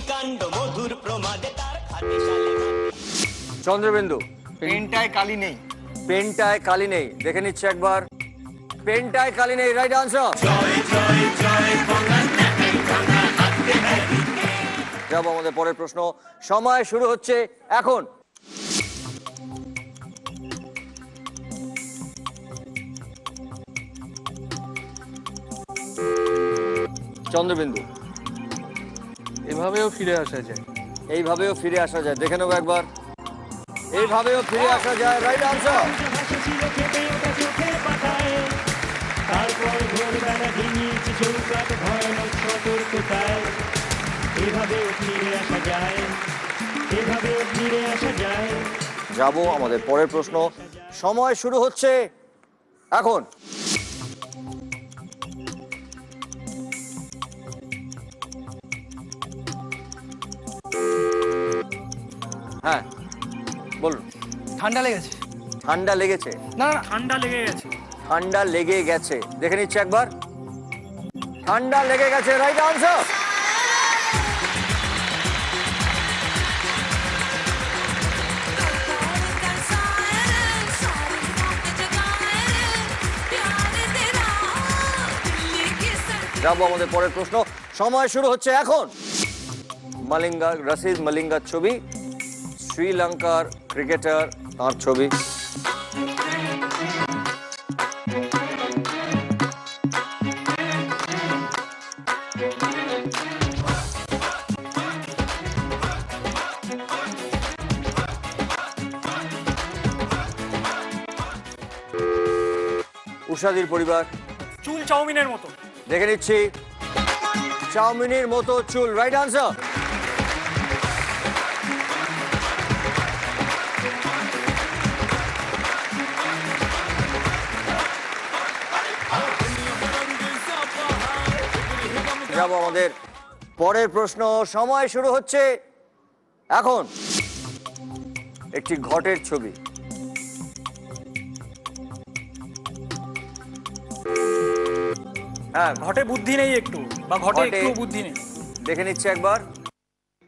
কাণ্ড মধুর প্রমাদে তার খাটে শালে। চন্দ্রবিন্দু। পেনটায় কালি নেই। পেনটায় কালি নেই, দেখে নিচ্ছে একবার। পেনটায় কালি নেই, রাইট আনসার। যাবো আমাদের পরের প্রশ্ন, সময় শুরু হচ্ছে এখন। চন্দ্রবিন্দু। এভাবেও ফিরে আসা যায়। এইভাবেও ফিরে আসা যায়, দেখে নেবো একবার। এইভাবেও ফিরে আসা যায়, রাইট আনসার। তারপর ভোরবেলা ডিঙিয়েছে চৌকাট ভয়ানক সতর্কতায়। এভাবেও ফিরে আসা যায়, এভাবেও ফিরে আসা যায়। যাবো আমাদের পরের প্রশ্ন, সময় শুরু হচ্ছে এখন। হ্যাঁ বলুন। ঠান্ডা লেগেছে। ঠান্ডা লেগেছে? না না, ঠান্ডা লেগে গেছে। ঠান্ডা লেগে গেছে, দেখে নিচ্ছে একবার। ঠান্ডা লেগে গেছে, রাইট আনসার। যাবো আমাদের পরের প্রশ্ন, সময় শুরু হচ্ছে এখন। মালিঙ্গা, রশিদ মালিঙ্গার ছবি, শ্রীলঙ্কার ক্রিকেটার, তার ছবি। উষাদির পরিবার। চুল চাউমিনের মতো। দেখে নিচ্ছি, চাউমিনের মতো চুল, রাইট আনসার। যাব আমাদের পরের প্রশ্ন, সময় শুরু হচ্ছে এখন। একটি ঘটের ছবি। হ্যাঁ, ঘটে বুদ্ধি নেই একটু, বা ঘটে একটু বুদ্ধি নেই। দেখে নিচ্ছে একবার।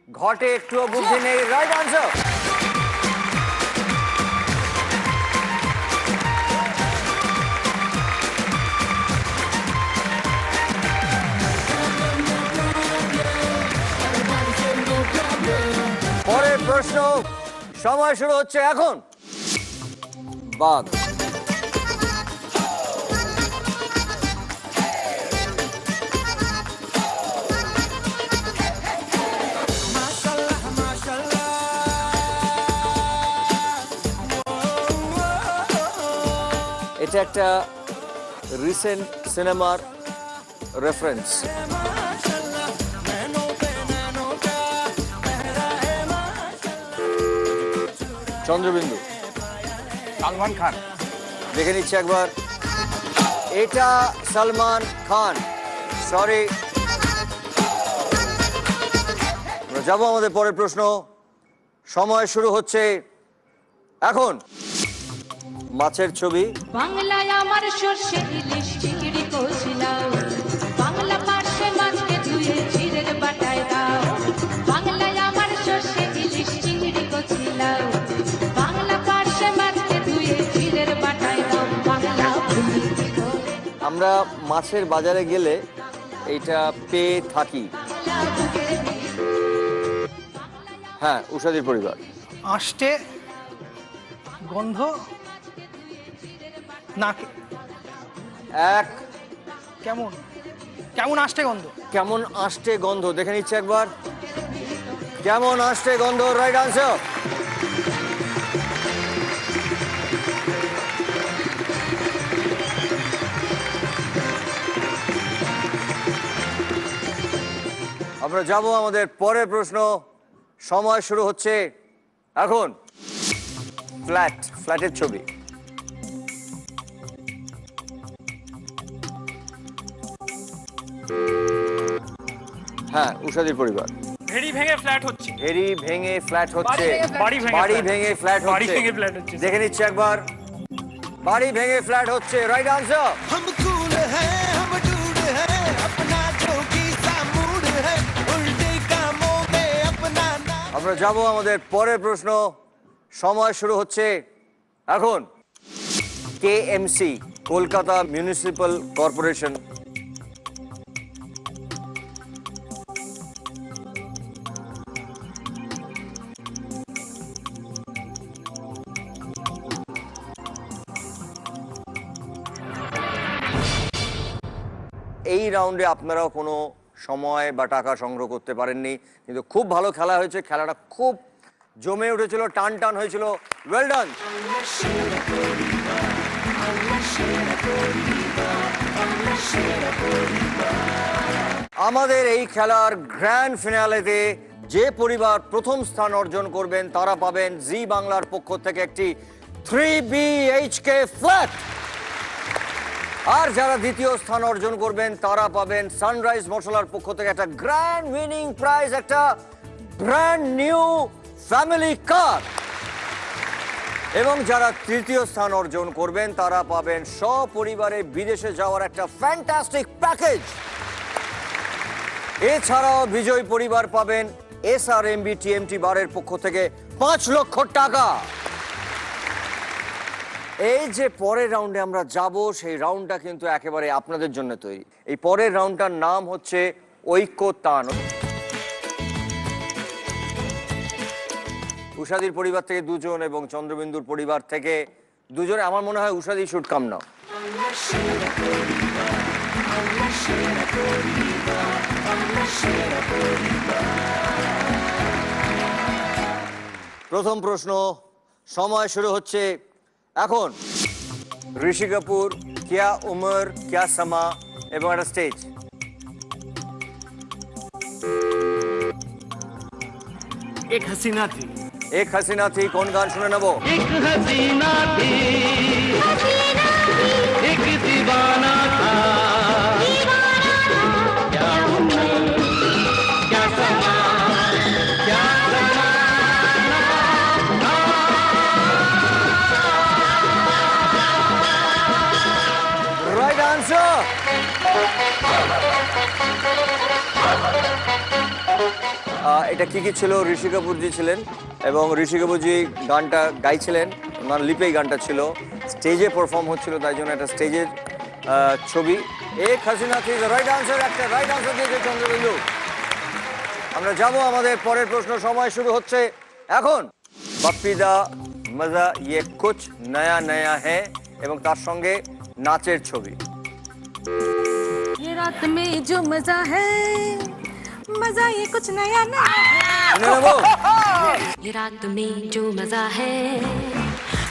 ঘটে একটুও বুদ্ধি নেই, রাইট আনসার। পরের প্রশ্ন, সময় শুরু হচ্ছে এখন। বাঘ। এটা একটা রিসেন্ট সিনেমার রেফারেন্স। চন্দ্রবিন্দু। সালমান খান। দেখে নিচ্ছে একবার। এটা সালমান খান, সরি। আমরা যাবো আমাদের পরের প্রশ্ন, সময় শুরু হচ্ছে এখন। মাছের ছবি। বাংলায় আমার সর্ষে ইলিশ চিংড়ি কষিলাও, বাংলা পাশে মাছকে ধুয়ে জিরের বাটায় দাও। বাংলায় আমার সর্ষে ইলিশ চিংড়ি কষিলাও, বাংলা পাশে মাছকে ধুয়ে জিরের বাটায় দাও। বাংলা আমরা মাছের বাজারে গেলে এইটা পেয়ে থাকি। হ্যাঁ, উষাদির পরিবার। আষ্টে গন্ধ না, এক কেমন কেমন আষ্টে গন্ধ। কেমন আষ্টে গন্ধ, দেখে নিচ্ছে একবার। কেমন আষ্টে গন্ধ, রাইট আনসার। আমরা যাব আমাদের পরের প্রশ্ন, সময় শুরু হচ্ছে এখন। ফ্ল্যাট, ফ্ল্যাটের ছবি। হ্যাঁ, উষাদির পরিবার। ভেড়ি ভেঙে ফ্ল্যাট হচ্ছে। ভেড়ি ভেঙে ফ্ল্যাট হচ্ছে। বাড়ি ভেঙে ফ্ল্যাট হচ্ছে। দেখে নিচ্ছে একবার। বাড়ি ভেঙে ফ্ল্যাট হচ্ছে, রাইট আনসার। আমরা যাব আমাদের পরের প্রশ্ন, সময় শুরু হচ্ছে এখন। KMC, Kolkata municipal corporation. এই রাউন্ডে আপনারাও কোনো সময় বা টাকা সংগ্রহ করতে পারেননি, কিন্তু খুব ভালো খেলা হয়েছে। খেলাটা খুব জমে উঠেছিল, টান টান হয়েছিল। Well done. আমাদের এই খেলার গ্র্যান্ড ফিনালেতে যে পরিবার প্রথম স্থান অর্জন করবেন তারা পাবেন জি বাংলার পক্ষ থেকে একটি 3 BHK ফ্ল্যাট। আর যারা দ্বিতীয় স্থান অর্জন করবেন তারা পাবেন সানরাইজ মশলার পক্ষ থেকে একটা গ্র্যান্ড উইনিং প্রাইজ, একটা ব্র্যান্ড নিউ ফ্যামিলি কার। এবং যারা তৃতীয় স্থান অর্জন করবেন তারা পাবেন সপরিবারে বিদেশে যাওয়ার একটা ফ্যান্টাস্টিক প্যাকেজ। এছাড়াও বিজয়ী পরিবার পাবেন SRMB TMT বারের পক্ষ থেকে 5 লক্ষ টাকা। এই যে পরের রাউন্ডে আমরা যাব, সেই রাউন্ডটা কিন্তু একেবারে আপনাদের জন্য তৈরি। এই পরের রাউন্ডটার নাম হচ্ছে ঐক্যতান। উষাদির পরিবার থেকে দুজন এবং চন্দ্রবিন্দুর পরিবার থেকে দুজনে। আমার মনে হয় উষাদি শুড কাম নাও। প্রথম প্রশ্ন, সময় শুরু হচ্ছে এখন। ঋষি কাপুর, কিয়া উমর, কিয়া সমা এবং একটা স্টেজ। एक हसीना थी। एक हसीना थी কোন গান শুনে নেব? एक हसीना थी, एक दीवाना था, क्या उम्र, क्या समा, क्या রাইট আনসার। এটা কি কি ছিল? ঋষি কাপুরজি ছিলেন এবং ঋষি কাপুরজি গানটা গাইছিলেন, ওনার লিপেই গানটা ছিল, স্টেজে পারফর্ম হচ্ছিল, তাই জন্য একটা স্টেজের ছবি। এক হাসিনা থি রাইট আনসার, একটা রাইট আনসার দিয়েছে চন্দ্রবিন্দু। আমরা যাব আমাদের পরের প্রশ্ন, সময় শুরু হচ্ছে এখন। বাপ্পি দা মজা ইয়ে কুছ নয়া নয়া হ্যাঁ এবং তার সঙ্গে নাচের ছবি। ये रात में जो मजा है, मजा ये कुछ नया नया ये रात में जो मजा है,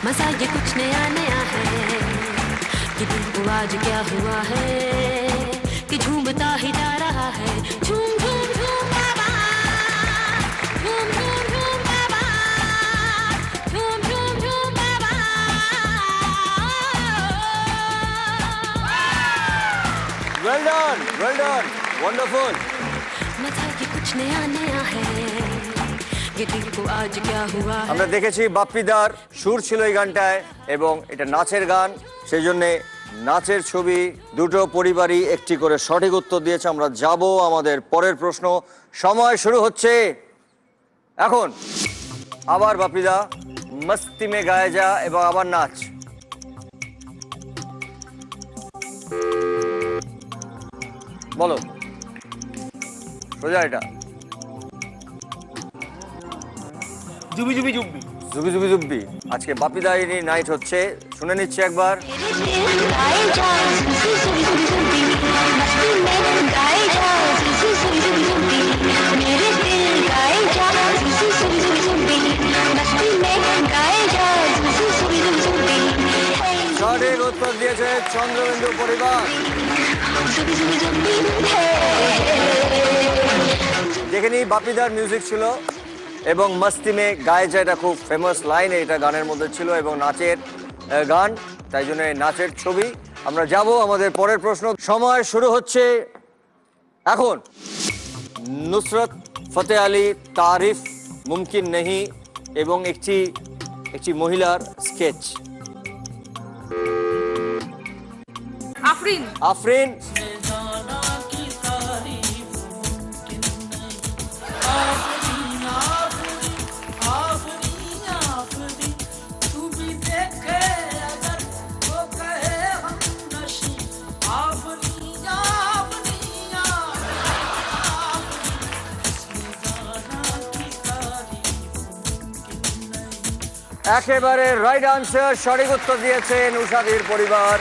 मजा ये कुछ नया नया है। कि दिल को आज क्या हुआ है कि झूमता ही जा रहा है। झूम झूम झूम बाबा, झूम झूम झूम बाबा, झूम झूम झूम बाबा। Well done, well done, wonderful. मजा ये कुछ नया नया है, ये दिल को आज क्या हुआ है। আমরা দেখেছি বাপ্পিদার সুর ছিল এই গানটায় এবং এটা নাচের গান, সেই জন্য নাচের ছবি। দুটো পরিবারই একটি করে সঠিক উত্তর দিয়েছে। আমরা যাব আমাদের পরের প্রশ্ন, সময় শুরু হচ্ছে এখন। আবার বাপ্পিদা মস্তি মে গায়ে যা এবং আবার নাচ। বলো সোজা এটা। জুবি জুবি জুব্বি, জুবি জুবি জুব্বি। আজকে বাপিদাইনি নাইট হচ্ছে, শুনে নিচ্ছি একবার। সঠিক উত্তর দিয়েছে চন্দ্রবিন্দু পরিবার। দেখে নি বাপিদার মিউজিক ছিল এবং মস্তি মে গায়ে যায়, এটা খুব ফেমাস লাইন, এটা গানের মধ্যে ছিল এবং নাচের গান, তাই জন্য নাচের ছবি। আমরা যাব আমাদের পরের প্রশ্ন, সময় শুরু হচ্ছে এখন। নুসরত ফতে আলী তারিফ মুমকিন নেহি এবং একটি মহিলার স্কেচ। আফরিন। আফরিন একেবারে রাইট আনসার, সঠিক উত্তর দিয়েছেন উষাদির পরিবার।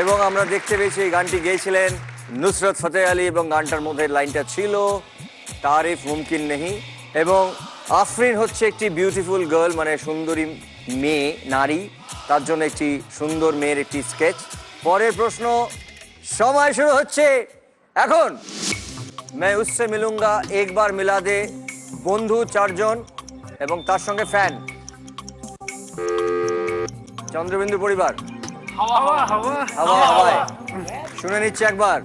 এবং আমরা দেখতে পেয়েছি এই গানটি গেয়েছিলেন নুসরত ফতে আলী এবং গানটার মধ্যে লাইনটা ছিল তারিফ মুমকিন নেহি। এবং আফরিন হচ্ছে একটি বিউটিফুল গার্ল, মানে সুন্দরী মেয়ে, নারী, তার জন্য একটি সুন্দর মেয়ের একটি স্কেচ। পরের প্রশ্ন, সময় শুরু হচ্ছে এখন। मैं उससे मिलूंगा एक बार मिला दे, বন্ধু চারজন এবং তার সঙ্গে ফ্যান। চন্দ্রবিন্দু পরিবার। হাওয়া হাওয়া হাওয়া হাওয়ায় শুনে নিচ্ছে একবার।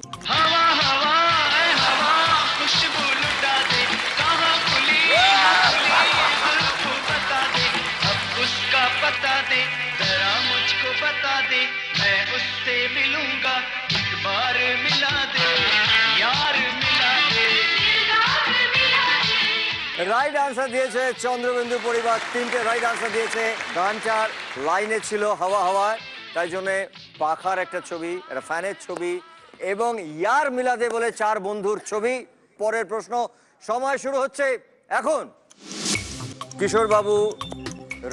রাইট আনসার দিয়েছে চন্দ্রবিন্দু পরিবার, তিনটে রাইট আনসার দিয়েছে। গানটার লাইনে ছিল হাওয়া হাওয়ায়, তাই জন্য পাখার একটা ছবি, একটা ফ্যানের ছবি এবং ইয়ার মিলাদে বলে চার বন্ধুর ছবি। পরের প্রশ্ন, সময় শুরু হচ্ছে এখন। কিশোর বাবু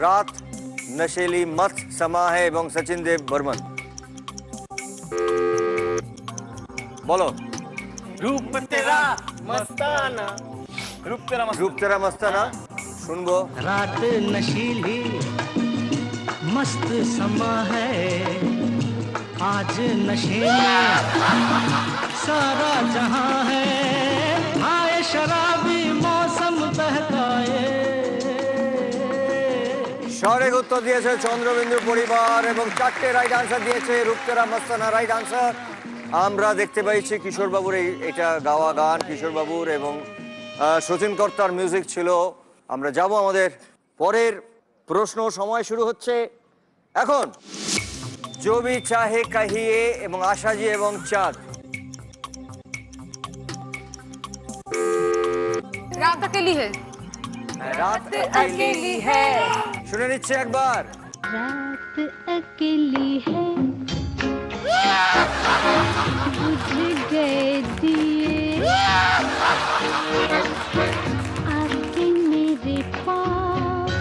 রাত নশেলি মত সমা है এবং সচিন দেব বর্মন। বলো। रूप तेरा मस्ताना, रूप तेरा मस्ताना শুনবো। रात नशीली मस्त समा है, आज नशे में सारा जहां है, आए शराबी मौसम উত্তর দিয়েছে চন্দ্রবিন্দু পরিবার এবং 4টে রাইট আনসার দিয়েছে রূপতেরা মস্তানা রাইট আনসার। আমরা দেখতে পাইছি কিশোর বাবুর এটা গাওয়া গান, কিশোর বাবুর এবং সচিন কর্তার মিউজিক ছিল। আমরা যাব আমাদের পরের প্রশ্ন, সময় শুরু হচ্ছে এখন। जो भी चाहे कहिए এবং আশাজি এবং চাঁদ। रात अकेली है, रात अकेली है, শুনে নিচ্ছে একবার। रात अकेली है, बुझ गए दिए आके मेरे पास,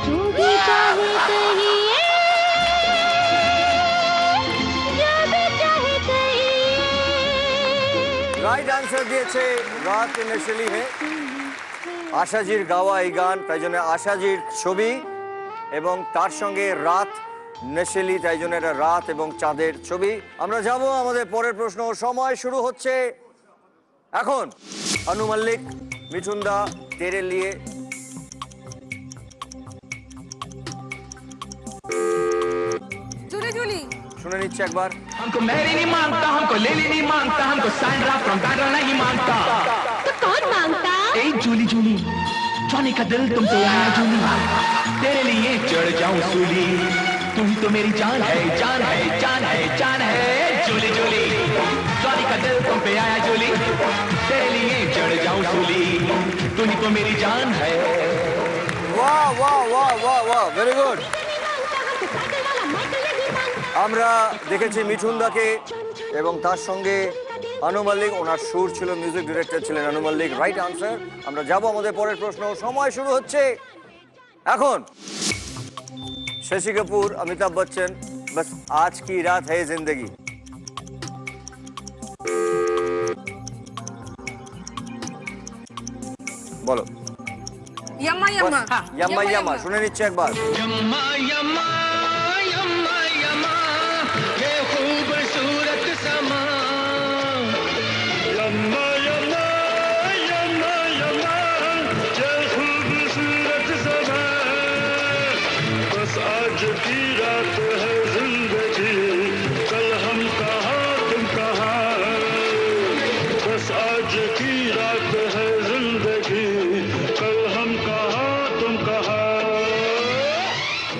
जो भी चाहे कहिए, जो भी चाहे कहिए। রাইট আনসার দিয়েছে রাত নশিলি হে, আশাজির গাওয়া এই গান, তাই জন্য আশাজির ছবি এবং তার সঙ্গে রাত নশিলি, তাই জন্য এটা রাত এবং চাঁদের ছবি। আমরা যাব আমাদের পরের প্রশ্ন, সময় শুরু হচ্ছে এখন। अनु मल्लिक, मिठुन दा, तेरे लिए। जूली जूली सुने नीचे एक बार। हमको मैरी नहीं मांगता, हमको लेली नहीं मांगता, हमको सैंड्रा फ्रॉम बैंड्रा नहीं मांगता। तो कौन मांगता? ए जूली जूली, जॉनी का दिल तुम पे आया जूली, तेरे लिए चढ़ जाऊं सूली, तू ही तो मेरी जान है, जान है, जान है, जान है। जूली जूली, जॉनी का दिल तुम पे आया जूली, तेरे लिए चढ़ जाऊं सूली, तू ही तो मेरी जान है। वाह वाह वाह वाह वाह, वेरी गुड। আমরা দেখেছি মিঠুন দাকে এবং তার সঙ্গে अनु मल्लिक, ওনার সুর ছিল, মিউজিক ডিরেক্টর ছিলেন अनु मल्लिक। Right answer. আমরা যাব আমাদের পরের প্রশ্ন, সময় শুরু হচ্ছে এখন। शशि कपूर, अमिताभ बच्चन, बस आज की रात है जिंदगी। बोलो। यम्मा यम्मा यम्मा यम्मा, सुने नीचे एक बार। यम्मा यम्मा यम्मा यम्मा, ये खूबसूरत समा। यम्मा यम्मा यम्मा यम्मा, ये खूबसूरत समा। बस आज की रात है जिंदगी, कल हम कहाँ तुम कहाँ। बस आज की रात है जिंदगी, कल हम कहाँ तुम कहाँ।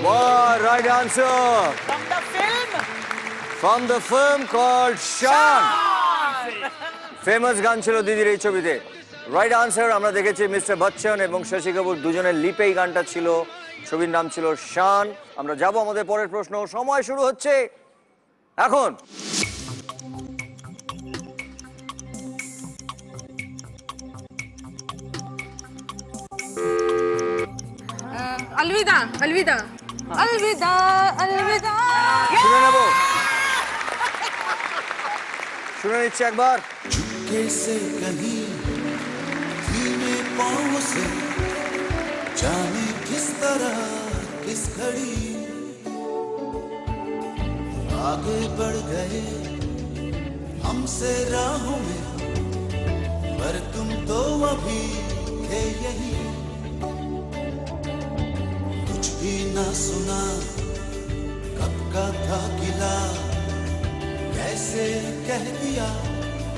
वाह, right answer. From the film called Shaan. Famous গান ছিল দিদির এই ছবিতে। Right answer. আমরা দেখেছি মিস্টার বচ্চন এবং শশী কাপুর দুজনের লিপেই গানটা ছিল, ছবির নাম ছিল শান। আমরা যাব আমাদের পরের প্রশ্ন, সময় শুরু হচ্ছে এখন। अलविदा अलविदा अलविदा अलविदा। শুনে নেব, শুনে নিচ্ছে একবার। कैसे कहीं धीमे पाँव से, जाने किस तरह किस घड़ी आगे बढ़ गए हमसे राहों में, पर तुम तो अभी थे यही। कुछ भी ना सुना कब का था गिला, कैसे कह दिया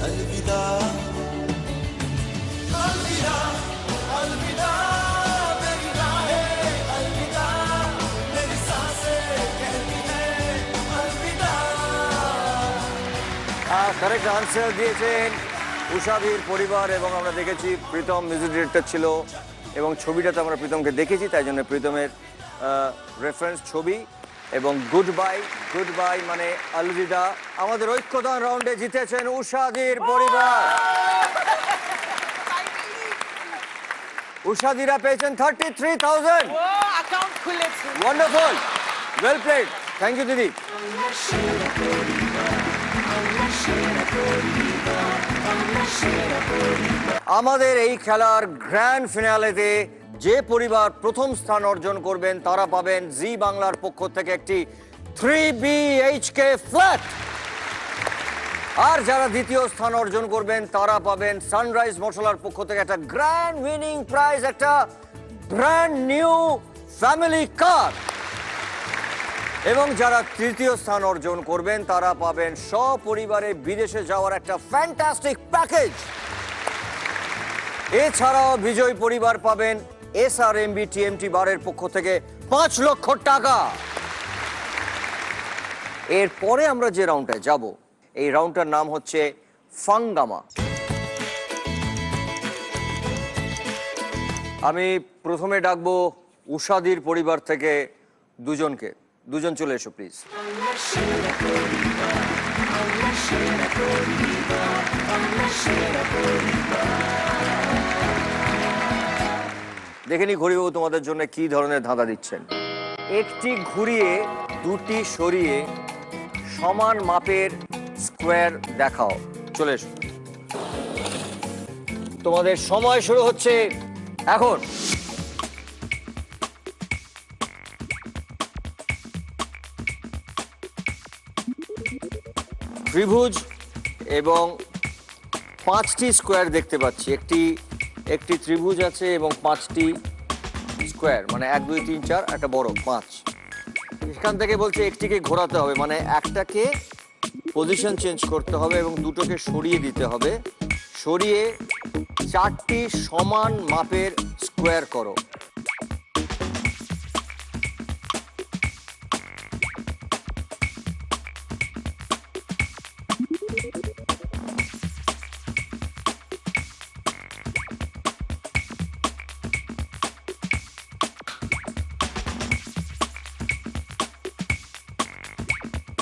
अलविदा। अलविदा अलविदा मेरी राहें, अलविदा मेरी सांसें कहती हैं अलविदा। কারেক্ট আনসার দিয়েছেন উষাধীর পরিবার এবং আমরা দেখেছি প্রীতম মিউজিক ডিরেক্টর ছিল এবং ছবিটাতে আমরা প্রীতমকে দেখেছি, তাই জন্য প্রীতমের রেফারেন্স ছবি। এবং গুড বাই মানে আলবিদা। আমাদের ঐক্যদান রাউন্ডে জিতেছেন উষাধীর পরিবার। উষাধীরা পেয়েছেন 33,000। অ্যাকাউন্ট খুলেছে। Wonderful, well played, thank you দিদি। আমাদের এই খেলার গ্র্যান্ড ফিনালেতে যে পরিবার প্রথম স্থান অর্জন করবেন তারা পাবেন জি বাংলার পক্ষ থেকে একটি 3 BHK ফ্ল্যাট। আর যারা দ্বিতীয় স্থান অর্জন করবেন তারা পাবেন সানরাইজ মশলার পক্ষ থেকে একটা গ্র্যান্ড উইনিং প্রাইজ, একটা ব্র্যান্ড নিউ ফ্যামিলি কার। এবং যারা তৃতীয় স্থান অর্জন করবেন তারা পাবেন সপরিবারে বিদেশে যাওয়ার একটা ফ্যান্টাস্টিক প্যাকেজ। এছাড়াও বিজয়ী পরিবার পাবেন SRMB TMT বারের পক্ষ থেকে 5 লক্ষ টাকা। এরপরে আমরা যে রাউন্ডটায় যাব, এই রাউন্ডটার নাম হচ্ছে ফাঙ্গামা। আমি প্রথমে ডাকবো উষাদির পরিবার থেকে দুজনকে। দুজন চলে এসো প্লিজ। দেখে নি ঘুরিবাবু তোমাদের জন্য কি ধরনের ধাঁধা দিচ্ছেন। একটি ঘুরিয়ে দুটি সরিয়ে সমান মাপের স্কোয়ার দেখাও। চলে এসো, তোমাদের সময় শুরু হচ্ছে এখন। ত্রিভুজ এবং 5টি স্কোয়ার দেখতে পাচ্ছি। একটি ত্রিভুজ আছে এবং 5টি স্কোয়ার, মানে 1 2 3 4, একটা বড় 5। এখান থেকে বলছে একটিকে ঘোরাতে হবে, মানে একটাকে পজিশন চেঞ্জ করতে হবে এবং দুটোকে সরিয়ে দিতে হবে। সরিয়ে 4টি সমান মাপের স্কোয়ার করো।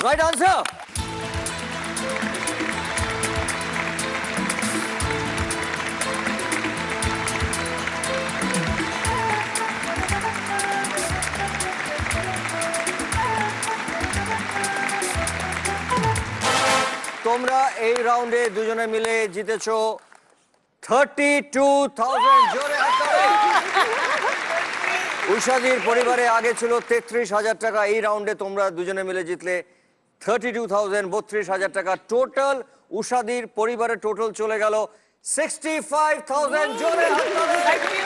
Right answer. তোমরা এই রাউন্ডে দুজনে মিলে জিতেছো 32,000। জোরে হাত তালি। উষাদির পরিবারে আগে ছিল 33,000 টাকা। এই রাউন্ডে তোমরা দুজনে মিলে জিতলে 32,000, 32,000 টাকা টোটাল। উষাদির পরিবারের টোটাল চলে গেল 65,000। জোরে হাত তালি।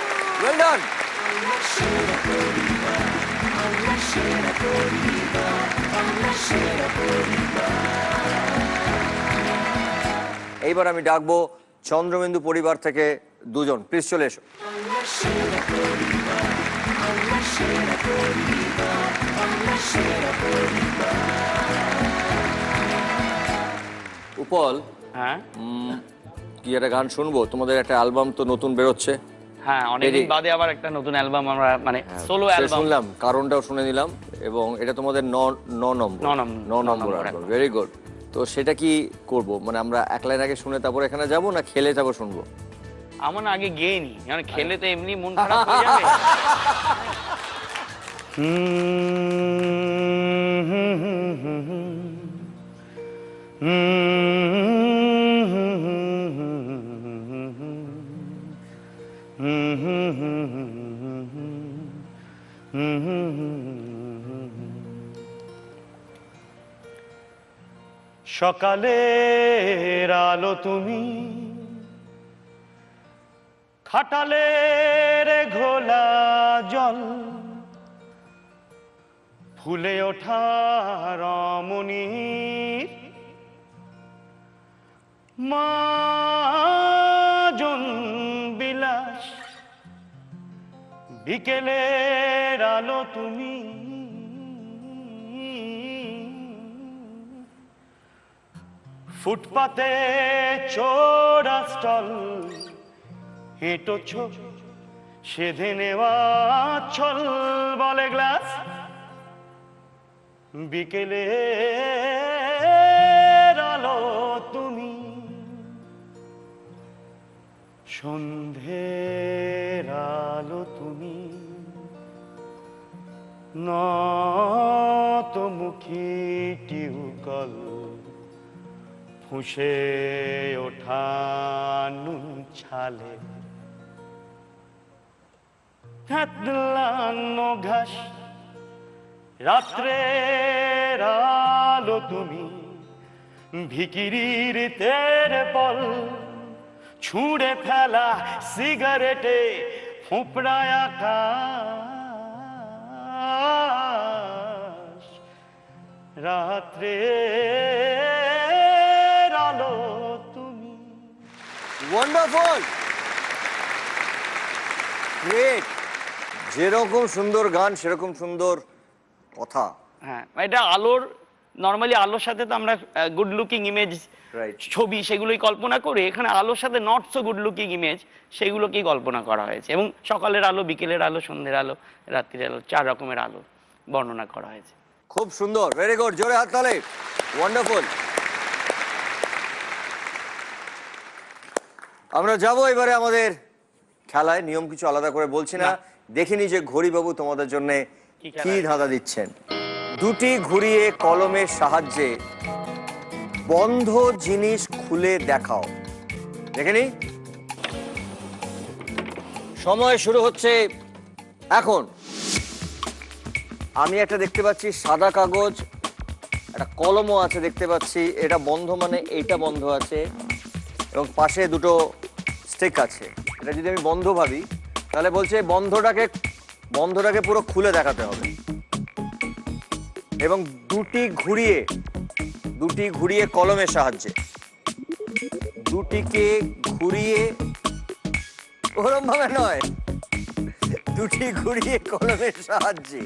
Well done. এইবার আমি ডাকবো চন্দ্রবিন্দু পরিবার থেকে দুজন, প্লিজ চলে এসো। উপল, হ্যাঁ কি একটা গান শুনবো? তোমাদের একটা অ্যালবাম তো নতুন বেরোচ্ছে। হ্যাঁ, অনেকদিন বাদে আবার একটা নতুন অ্যালবাম আমরা, মানে সোলো অ্যালবাম শুনলাম, কারণটাও শুনে নিলাম। এবং এটা তোমাদের 9 নম্বর অ্যালবাম। Very good. তো সেটা কি করব, মানে আমরা এক লাইন আগে শুনে তারপর এখানে যাব, না খেলে তারপর শুনবো? আমার আগে গেয়ে নি, মানে খেলে তো এমনি মন খারাপ হয়ে যাবে। সকালের আলো তুমি, খাটালের ঘোলা জল, ফুলে ওঠা রমণীর মাজন বিলাস, বিকেলের আলো তুমি, ফুটপাতে চোরা স্টল, হেঁটোছ সেধে নেওয়া ছল, বলে গ্লাস, বিকেলে আলো তুমি, সন্ধের আলো তুমি, নতমুখী টিউকল, ফুঁসে ওঠা নুন ছালে, থাতলানো ঘাস, রাত্রের আলো তুমি, ভিকিরির তের বল ছুঁড়ে ফেলা সিগারেটে ফোঁপড়ায় আকাশ রাত্রে আলো তুমি। Wonderful, great. যেরকম সুন্দর গান সেরকম সুন্দর কথা। হ্যাঁ, এটা আলোর, নর্মালি আলোর সাথে তো আমরা গুড লুকিং ইমেজ ছবি সেগুলোই কল্পনা করি, এখানে আলোর সাথে not so good looking image সেইগুলোকেই কল্পনা করা হয়েছে এবং সকালের আলো, বিকেলের আলো, সন্ধ্যের আলো, রাত্রির আলো, 4 রকমের আলো বর্ণনা করা হয়েছে। খুব সুন্দর, ভেরি গুড, জোরে হাততালি, ওয়ান্ডারফুল। আমরা যাব এবারে আমাদের খেলায়। নিয়ম কিছু আলাদা করে বলছি না, দেখিনি যে ঘড়িবাবু তোমাদের জন্য কি ধাঁধা দিচ্ছেন। দুটি ঘুরিয়ে কলমের সাহায্যে বন্ধ জিনিস খুলে দেখাও। দেখেনি, সময় শুরু হচ্ছে এখন। আমি একটা দেখতে পাচ্ছি সাদা কাগজ, একটা কলমও আছে দেখতে পাচ্ছি। এটা বন্ধ মানে এইটা বন্ধ আছে এবং পাশে দুটো স্টিক আছে। এটা যদি আমি বন্ধ ভাবি তাহলে বলছে বন্ধটাকে পুরো খুলে দেখাতে হবে এবং দুটি ঘুরিয়ে কলমের সাহায্যে, দুটিকে ঘুরিয়ে, ওরম ভাবে নয়, দুটি ঘুরিয়ে কলমের সাহায্যে।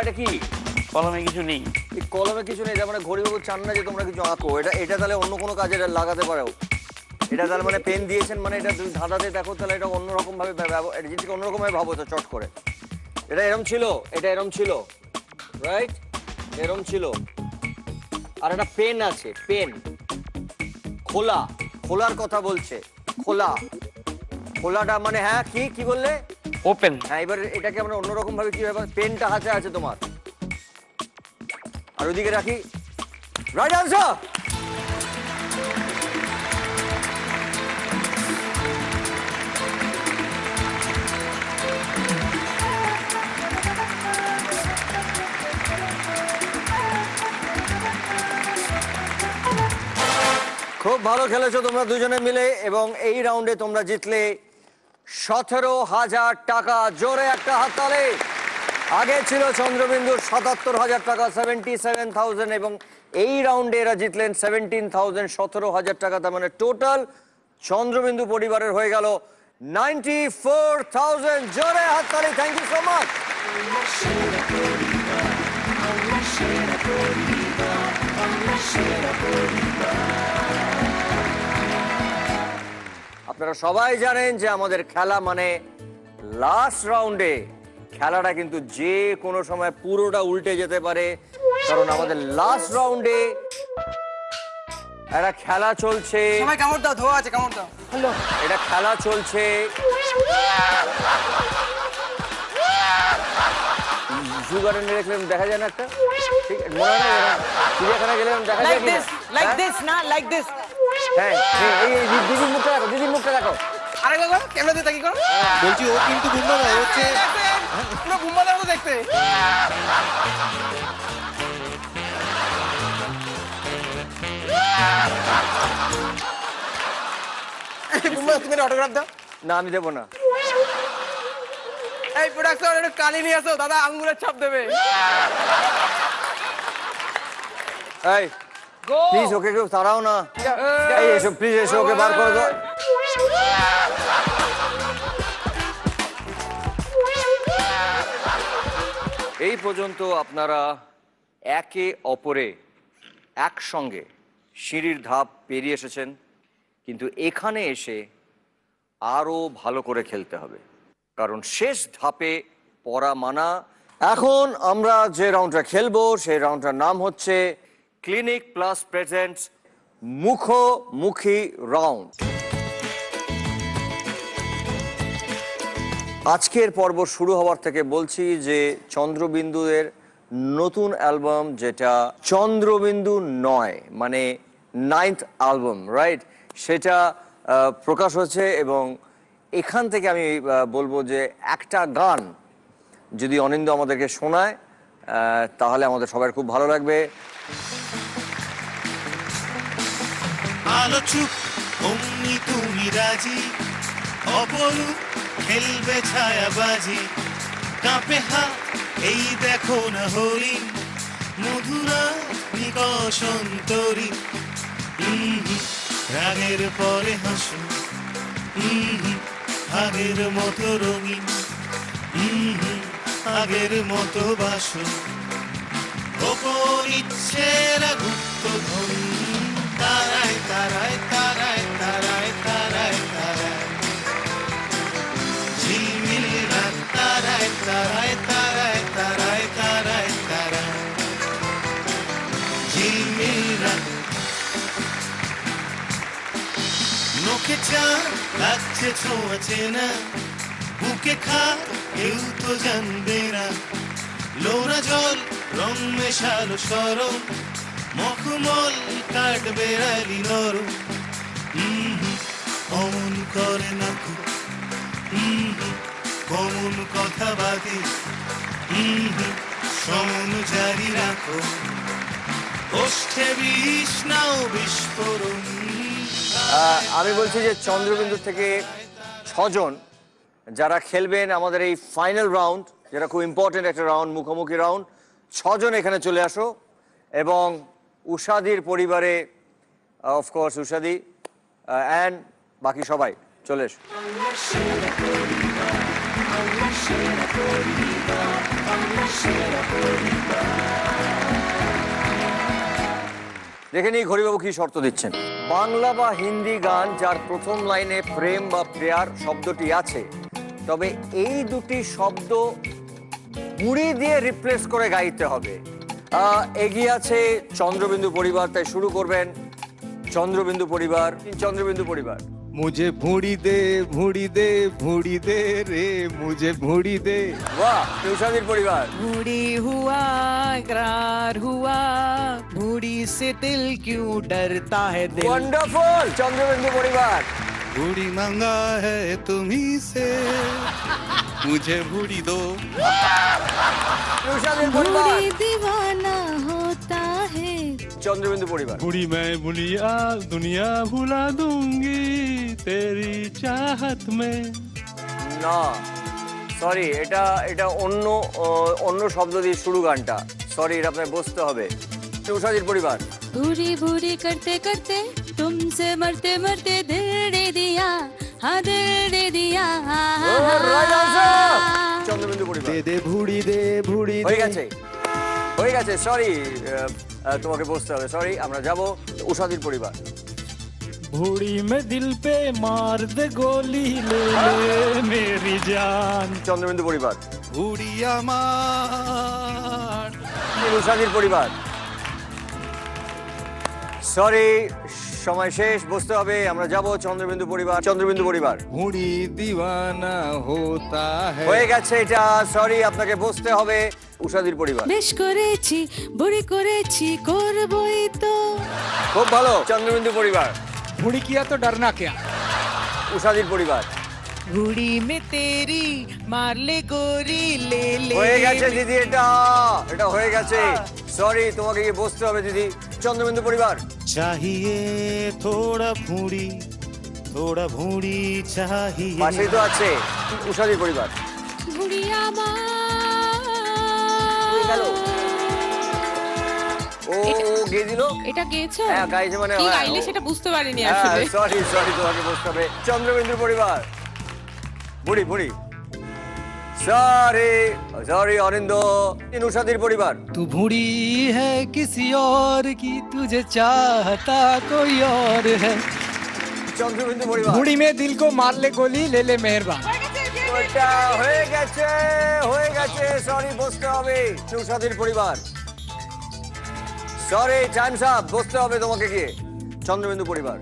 এটা কি? কলমে কিছু নেই। কলমে কিছু নেই, তার মানে ঘড়িবাবু চান না যে তোমরা কিছু আঁকো। এটা তাহলে অন্য কোনো কাজে লাগাতে পারো। এটা তাহলে মানে পেন দিয়েছেন মানে এটা তুমি ধাঁধাতে দেখো, তাহলে এটা অন্যরকম ভাবে জিনিসকে অন্যরকম ভাবে ভাবো তো চট করে। এটা এরম ছিল, এটা এরম ছিল, রাইট, এরম ছিল। আর একটা পেন আছে, পেন খোলা, খোলার কথা বলছে, খোলা, খোলাটা মানে হ্যাঁ কি বললে? ওপেন। হ্যাঁ, এবার এটাকে আমরা অন্যরকম ভাবে কি ব্যাপার? পেনটা হাতে আছে তোমার, আর ওইদিকে রাখি। Right answer. খুব ভালো খেলেছো তোমরা দুজনে মিলে এবং এই রাউন্ডে তোমরা জিতলে 17,000 টাকা। জোরে একটা হাততালি। আগে ছিল চন্দ্রবিন্দুর 77,000 টাকা, 77,000, এবং এই রাউন্ডে এরা জিতলেন 17,000, 17,000 টাকা। তার মানে টোটাল চন্দ্রবিন্দু পরিবারের হয়ে গেল 94,000। জোরে হাততালি, থ্যাংক ইউ সো মাচ। আপনারা সবাই জানেন যে আমাদের খেলা মানে লাস্ট রাউন্ডে খেলাটা কিন্তু যে কোনো সময় পুরোটা উল্টে যেতে পারে, কারণ আমাদের লাস্ট রাউন্ডে একটা খেলা চলছে। সবাই কামড় দাও, ধোয়া আছে, কামড় দাও। হ্যালো, এটা খেলা চলছে। জু গার্ডেনে দেখলাম দেখা যায় না একটা, ঠিক মনে হয় না, চিড়িয়াখানা গেলাম দেখা যায় কি লাইক দিস না, লাইক দিস। হ্যাঁ, এই দিদির মুখটা রাখো, দিদির মুখটা রাখো। আরে বাবা, ক্যামেরা দিয়ে তাকি করো। বলছি ও কিন্তু বুম্বা না, হচ্ছে পুরো বুম্বাদের মতো দেখতে। বুম্বা, তুমি অটোগ্রাফ দাও। না, আমি দেবো না। এই প্রোডাকশন একটু কালি নিয়ে আসো, দাদা আঙ্গুলের ছাপ দেবে। এই প্লিজ ওকে কেউ তাড়াও না। এই এসো, প্লিজ এসো, ওকে বার করে দাও। এই পর্যন্ত আপনারা একে অপরে একসঙ্গে সিঁড়ির ধাপ পেরিয়ে এসেছেন, কিন্তু এখানে এসে আরো ভালো করে খেলতে হবে, কারণ শেষ ধাপে পড়া মানা। এখন আমরা যে রাউন্ডটা খেলবো সেই রাউন্ডটার নাম হচ্ছে ক্লিনিক প্লাস প্রেজেন্টস মুখোমুখি রাউন্ড। আজকের পর্ব শুরু হওয়ার থেকে বলছি যে চন্দ্রবিন্দুদের নতুন অ্যালবাম, যেটা চন্দ্রবিন্দু 9 মানে 9th অ্যালবাম, রাইট? সেটা প্রকাশ হচ্ছে এবং এখান থেকে আমি বলবো যে একটা গান যদি অনিন্দ আমাদেরকে শোনায় তাহলে আমাদের সবার খুব ভালো লাগবে। আলো চুপ অমনি তুমি রাজি, অপরূপ খেলবে ছায়াবাজি, কাঁপে হাত এই দেখো না হরিণ, মধুরা নিকশন্তরী, রাগের পরে হাসো, আগের মতো রঙিন, আগের মতো বাসো, গোপন ইচ্ছেরা গুপ্ত ধন, তারায় তারায় তারায় তারায় তারায় তারায়, ঝিলমিল রাত তারায় তারায় তারায় তারায় তারায় তারায়, ঝিলমিল রাত। নোকে চাঁদ লাগছে ছোঁয়াছে না, বুকে খা কেউ তো জানবে না, লোনা জল রং মেশালো সরম, মখমল কাটবে আলি নরম, অমন করে না খুব, কমন কথা বাদে, সমন জারি রাখো, ওষ্ঠে বিষ নাও বিস্ফোরণ। আমি বলছি যে চন্দ্রবিন্দু থেকে 6 জন যারা খেলবেন আমাদের এই ফাইনাল রাউন্ড, যেটা খুব ইম্পর্টেন্ট একটা রাউন্ড, মুখোমুখি রাউন্ড, 6 জন এখানে চলে আসো এবং উষাদির পরিবারে অফকোর্স উষাদি অ্যান্ড বাকি সবাই চলে এসো। দেখে নিই ঘড়িবাবু কি শর্ত দিচ্ছেন। বাংলা বা হিন্দি গান যার প্রথম লাইনে প্রেম বা প্রেয়ার শব্দটি আছে, তবে এই দুটি শব্দ মুড়ি দিয়ে রিপ্লেস করে গাইতে হবে। এগিয়ে আছে চন্দ্রবিন্দু পরিবার, তাই শুরু করবেন চন্দ্রবিন্দু পরিবার। চন্দ্রবিন্দু পরিবার। मुझे भूड़ी दे रे, मुझे भूड़ी दे। वाह, उषादिर परिवार। भूड़ी हुआ इकरार हुआ, भूड़ी से दिल क्यों डरता है दिल। वंडरफुल, चंद्रबिंदु परिवार। भूड़ी मांगा है तुम्ही से, मुझे भूड़ी दो। उषादिर परिवार। भूड़ी दीवाना होता है। चंद्रबिंदु परिवार। भूड़ी मैं भूलिया दुनिया भुला दूंगी तेरी चाहत में। না সরি, এটা অন্য শব্দ দিয়ে শুরু গানটা। সরি, এটা আপনাকে বসতে হবে। উষাদির পরিবার। भूरी भूरी करते करते तुमसे मरते मरते दिल दे दिया, हाँ दिल दे दिया। চন্দ্রবিন্দু পরিবার। দে ভুড়ি দে ভুড়ি হয়ে গেছে সরি, তোমাকে বসতে হবে। সরি, আমরা যাব উষাদির পরিবার। भूड़ी में दिल पे मार दे गोली, ले ले मेरी जान। চন্দ্রবিন্দু পরিবার। ভুড়ি আমার। উষাদির পরিবার। সরি, সময় শেষ, বসতে হবে। আমরা যাব চন্দ্রবিন্দু পরিবার। চন্দ্রবিন্দু পরিবার। ভুড়ি দিওয়ানা হোতা হ্যায়। হয়ে গেছে এটা, সরি, আপনাকে বসতে হবে। উষাদির পরিবার। বেশ করেছি বুড়ি করেছি করবই তো। খুব ভালো। চন্দ্রবিন্দু পরিবার। भूड़ी किया तो डरना क्या। উষাদির পরিবার। घुड़ी में तेरी मार ले गोरी ले ले। হয়ে গেছে দিদি, এটা হয়ে গেছে। সরি, তোমাকে গিয়ে বসতে হবে দিদি। চন্দ্রবিন্দু পরিবার। चाहिए थोड़ा भूड़ी चाहिए। পাশেই তো আছে উষাদির পরিবার। ভুড়ি আমার। ও গেয়ে দিল। এটা গেয়েছো? হ্যাঁ, গাইছে মানে কি গাইলে সেটা বুঝতে পারিনি হ্যাঁ, আসলে। সরি, তোমাকে বসতে হবে। চন্দ্রবিন্দু পরিবার। বুড়ি সরি অনিন্দ। উষাদির পরিবার। तू भूड़ी है किसी और की, तुझे चाहता कोई और है। চন্দ্রবিন্দু পরিবার। भूड़ी में दिल को मार ले गोली, ले ले मेहरबान। ওটা হয়ে গেছে। সরি, বসতে হবে। উষাদির পরিবার। সরি, টাইমস আপ, বসতে হবে তোমাকে গিয়ে। চন্দ্রবিন্দু পরিবার।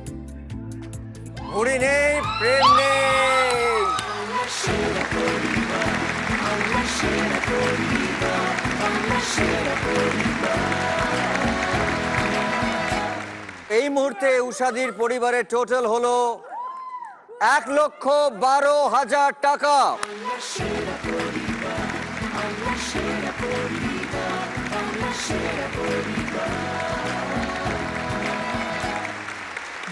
ভুড়ি নেই, প্রেম নেই। এই মুহূর্তে উষাদির পরিবারের টোটাল হলো 1,12,000 টাকা।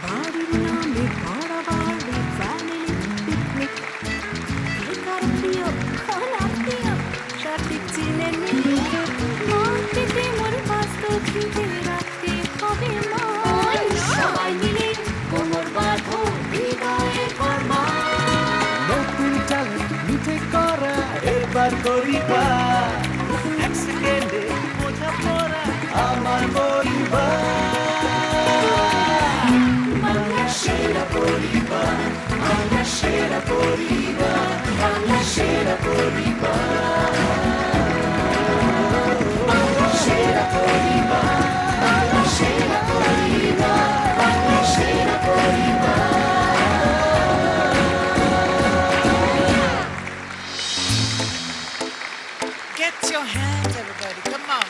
বাড়ির নামে ভাড়া বাড়ি ফ্যামিলি পিকনিক একার প্রিয় খানা প্রিয় সঠিক চিনে নিই মাটিতে মোর বাস্তব খিদে রাখতে হবে মান সবাই মিলে কোমর বাঁধো হৃদয়ের কর্মা নতুন চাল মিঠে করা এবার করিবা এক সেকেন্ডে বোঝা পড়া আমার পরিবার বাংলা সেরা পরিবার বাংলা সেরা পরিবার বাংলা সেরা পরিবার বাংলা সেরা পরিবার বাংলা সেরা পরিবার বাংলা সেরা পরিবার Get your hands, everybody. Come on.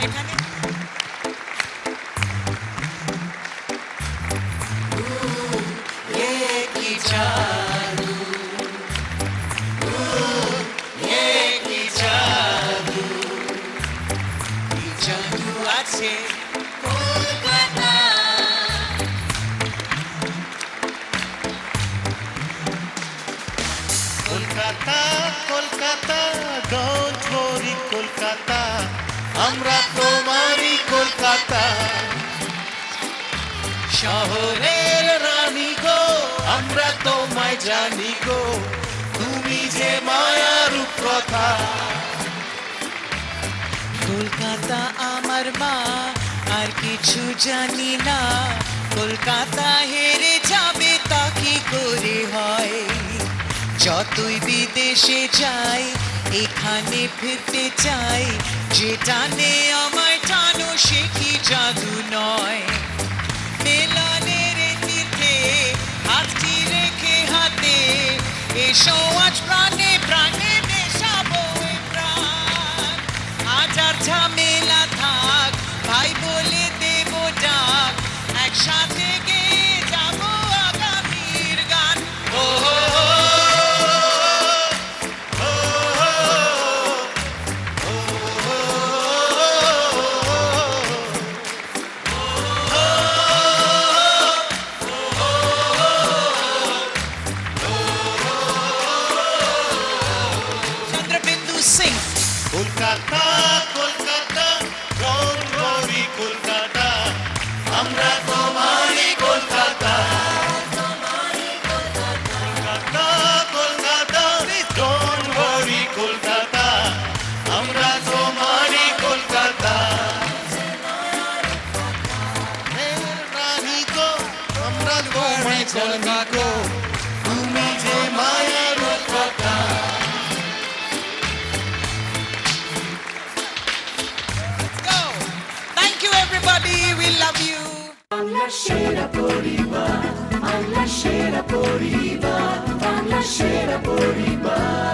এখানে ये की जादू ये की जादू की जादू আছে কলকাতা কলকাতা কলকাতা ডোন্ট ওয়ারি কলকাতা আমরা তোমারই কলকাতা শহরের রানী গো আমরা তোমায় জানি গো তুমি যে মায়ার রূপকথা কলকাতা আমার মা আর কিছু জানি না কলকাতা হেরে যাবে তা কি করে হয় যতই বিদেশে যাই এখানে ফিরতে চাই যে টানে আমার টানো সে কি জাদু নয় মেলানের তীর্থে হাতটি রেখে হাতে এসো আজ প্রাণে প্রাণে মেশাবো এ প্রাণ হাজার ঝামেলা থাক ভাই বলে দেব ডাক একসাথে গেয়ে যাবো আগামীর গান ও কলকাতা কলকাতা ডোন্ট ওয়ারি কলকাতা আমরা তোমারই কলকাতা কলকাতা কলকাতা ডোন্ট ওয়ারি কলকাতা আমরা তোমারই কলকাতা রানী গো আমরা তোমায় জানি গো তুমি যে মায়ার রূপকথা Everybody, we love you. Bangla সেরা পরিবার বাংলা সেরা পরিবার বাংলা সেরা পরিবার